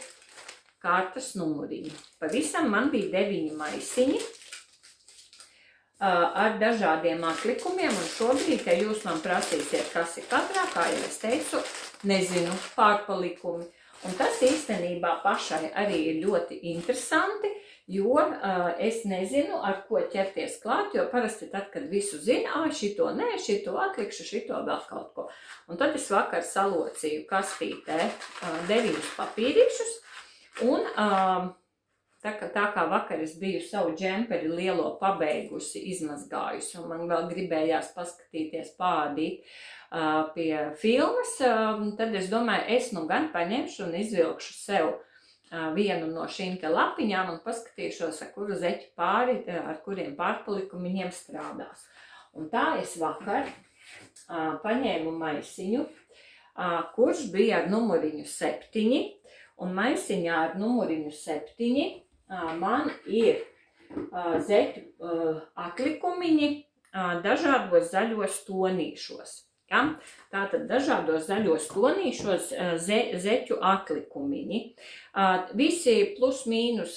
Speaker 1: kārtas numuriņu. Pavisam man bija 9 maisiņi ar dažādiem atlikumiem, un šobrīd, ja jūs man prasīsiet, kas ir katrā, kā jau es teicu, nezinu, pārpalikumi. Un tas īstenībā pašai arī ir ļoti interesanti, jo es nezinu, ar ko ķerties klāt, jo parasti tad, kad visu zina, šito nē, šito atlikšu, šito vēl kaut ko. Un tad es vakar salocīju kastītē 9 papīrišus, un tā kā vakar es biju savu džemperi lielo pabeigusi, izmazgājusi, un man vēl gribējās paskatīties pādīt pie filmas, tad es domāju, es nu gan paņemšu un izvilkšu sev vienu no šīm te lapiņām un paskatīšos, ar kuru zeķu pāri, ar kuriem pārpalikumiņiem strādās. Un tā es vakar paņēmu maisiņu, kurš bija ar numuriņu 7, un maisiņā ar numuriņu 7 man ir zeķu atlikumiņi dažādos zaļos tonīšos. Ja? Tātad dažādos zaļos tonīšos zeķu atlikumiņi. Visi plus mīnus,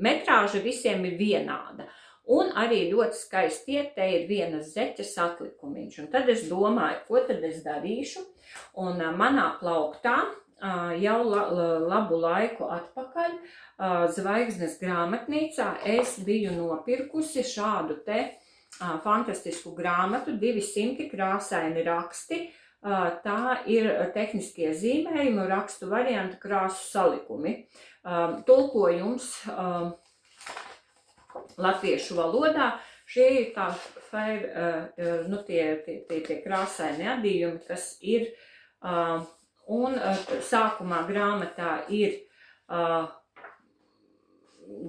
Speaker 1: metrāža visiem ir vienāda. Un arī ļoti skaisti iet, te ir vienas zeķes atlikumiņš. Un tad es domāju, ko tad es darīšu. Un manā plauktā jau labu laiku atpakaļ Zvaigznes grāmatnīcā es biju nopirkusi šādu te fantastisku grāmatu, 200 krāsaini raksti. Tā ir tehniskie zīmējumi, rakstu variantu krāsu salikumi. Tulkojums latviešu valodā. Šie ir tā tie krāsaini adījumi, kas ir, un sākumā grāmatā ir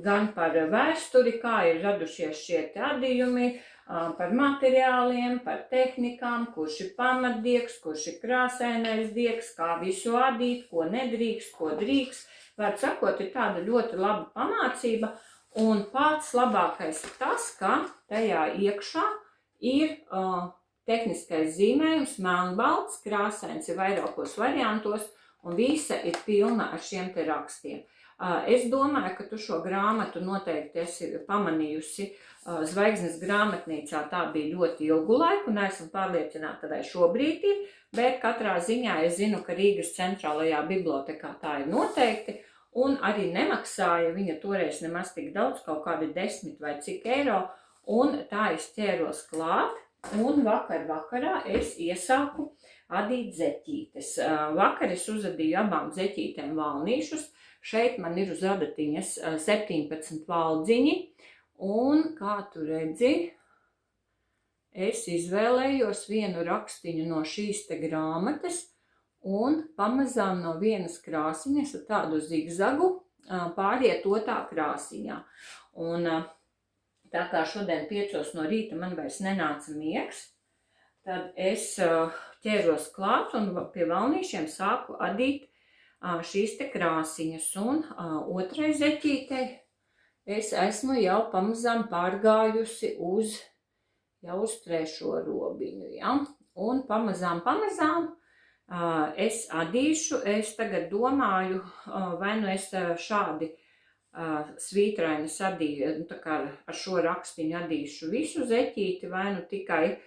Speaker 1: gan par vēsturi, kā ir radušies šie adījumi, par materiāliem, par tehnikām, kurš ir pamatdiegs, kurš ir krāsainais diegs, kā visu adīt, ko nedrīkst, ko drīkst. Var sakot, ir tāda ļoti laba pamācība, un pats labākais ir tas, ka tajā iekšā ir tehniskais zīmējums, melnbalts, krāsains ir vairākos variantos, un visa ir pilna ar šiem te rakstiem. Es domāju, ka tu šo grāmatu noteikti esi pamanījusi Zvaigznes grāmatnīcā. Tā bija ļoti ilgu laiku, un esmu pārliecināta, vai šobrīd ir, bet katrā ziņā es zinu, ka Rīgas centrālajā bibliotekā tā ir noteikti, un arī nemaksāja viņa toreiz nemaz tik daudz, kaut kādi 10 vai cik eiro, un tā es ķēros klāt, un vakarā es iesāku adīt zeķītes. Vakar es uzadīju abām zeķītēm valnīšus. Šeit man ir uz adatiņas 17 valdziņi, un, kā tu redzi, es izvēlējos vienu rakstiņu no šīs te grāmatas, un pamazām no vienas krāsiņas ar tādu zigzagu pāriet otrā krāsiņā. Un tā kā šodien 5 no rīta man vairs nenāca miegs, tad es ķēros klāt un pie valnīšiem sāku adīt šīs te krāsiņas, un otrai zeķītei es esmu jau pamazām pārgājusi uz 3. robiņu, ja? Un pamazām es adīšu. Es tagad domāju, vai nu es šādi svītraini sadīju, tā kā ar šo rakstiņu adīšu visu zeķīti, vai nu tikai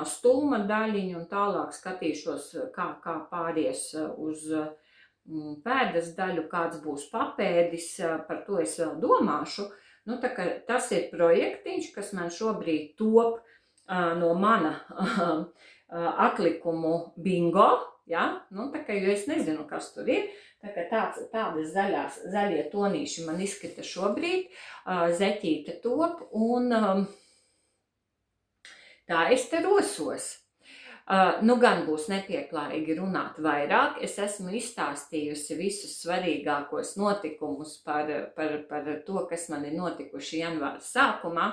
Speaker 1: stulma daļiņu, un tālāk skatīšos, kā pāries uz pēdas daļu, kāds būs papēdis, par to es vēl domāšu. Nu, tā kā tas ir projektiņš, kas man šobrīd top no mana atlikumu bingo, ja? Nu, tā kā, jo es nezinu, kas tur ir, tā kā tādas zaļie tonīši man izskata šobrīd, zeķīte top, un tā es te rosos. Nu, gan būs nepieklājīgi runāt vairāk. Es esmu izstāstījusi visus svarīgākos notikumus par to, kas man ir notikuši janvāra sākumā.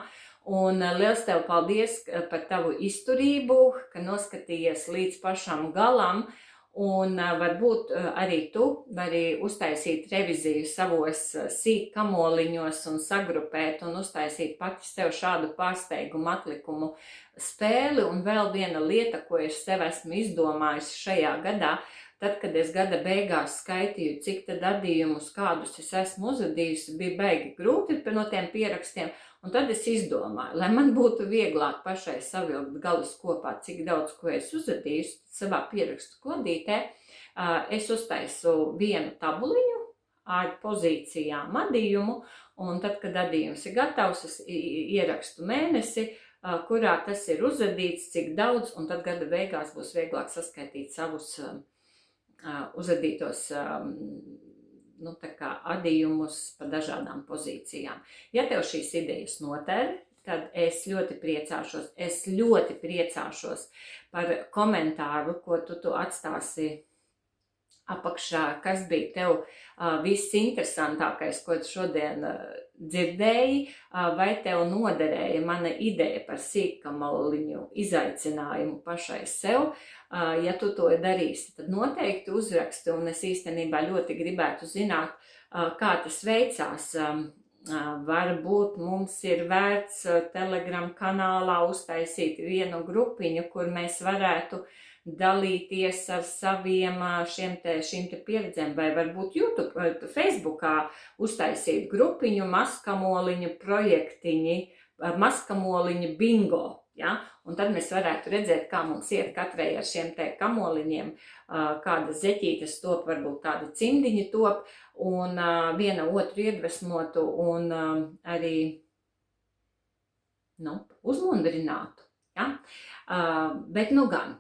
Speaker 1: Un liels tev paldies par tavu izturību, ka noskatījies līdz pašam galam. Un varbūt arī tu vari uztaisīt reviziju savos sīkkamoliņos un sagrupēt un uztaisīt pati sev šādu pārsteigumu atlikumu spēli. Un vēl viena lieta, ko es sev esmu izdomājusi šajā gadā, tad, kad es gada beigās skaitīju, cik tad adījumus, kādus es esmu uzadījusi, bija baigi grūti no tiem pierakstiem. Un tad es izdomāju, lai man būtu vieglāk pašai savilkt galus kopā, cik daudz, ko es uzadījusi savā pierakstu kladītē, es uztaisu vienu tabuliņu ar pozīcijām adījumu, un tad, kad adījums ir gatavs, es ierakstu mēnesi, kurā tas ir uzadīts, cik daudz, un tad gada beigās būs vieglāk saskaitīt savus uzadītos adījumus pa dažādām pozīcijām. Ja tev šīs idejas noder, tad es ļoti priecāšos par komentāru, ko tu atstāsi apakšā, kas bija tev viss interesantākais, ko tu šodien dzirdēji, vai tev noderēja mana ideja par sīkkamoliņu izaicinājumu pašai sev. Ja tu to darīsi, tad noteikti uzraksti, un es īstenībā ļoti gribētu zināt, kā tas veicās. Varbūt mums ir vērts Telegram kanālā uztaisīt vienu grupiņu, kur mēs varētu dalīties ar saviem šīm te pieredzēm, vai varbūt YouTube, Facebookā uztaisīt grupiņu mazkamoliņu projektiņi, mazkamoliņu bingo. Ja? Un tad mēs varētu redzēt, kā mums iet katrai ar šiem te kamoliņiem, kādas zeķītes top, varbūt tādi cimdiņi top, un viena otru iedvesmotu un arī uzmundrinātu. Ja? Bet nu gan,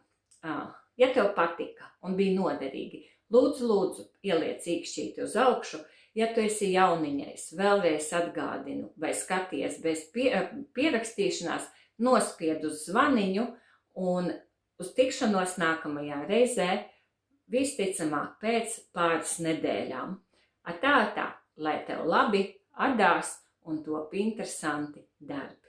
Speaker 1: ja tev patika un bija noderīgi, lūdzu, ieliec īkšķīti uz augšu. Ja tu esi jauniņais, vēlreiz atgādinu, vai skaties bez pierakstīšanās, nospied uz zvaniņu, un uz tikšanos nākamajā reizē, visticamāk pēc pāris nedēļām. Atā, lai tev labi adās un top interesanti darbi.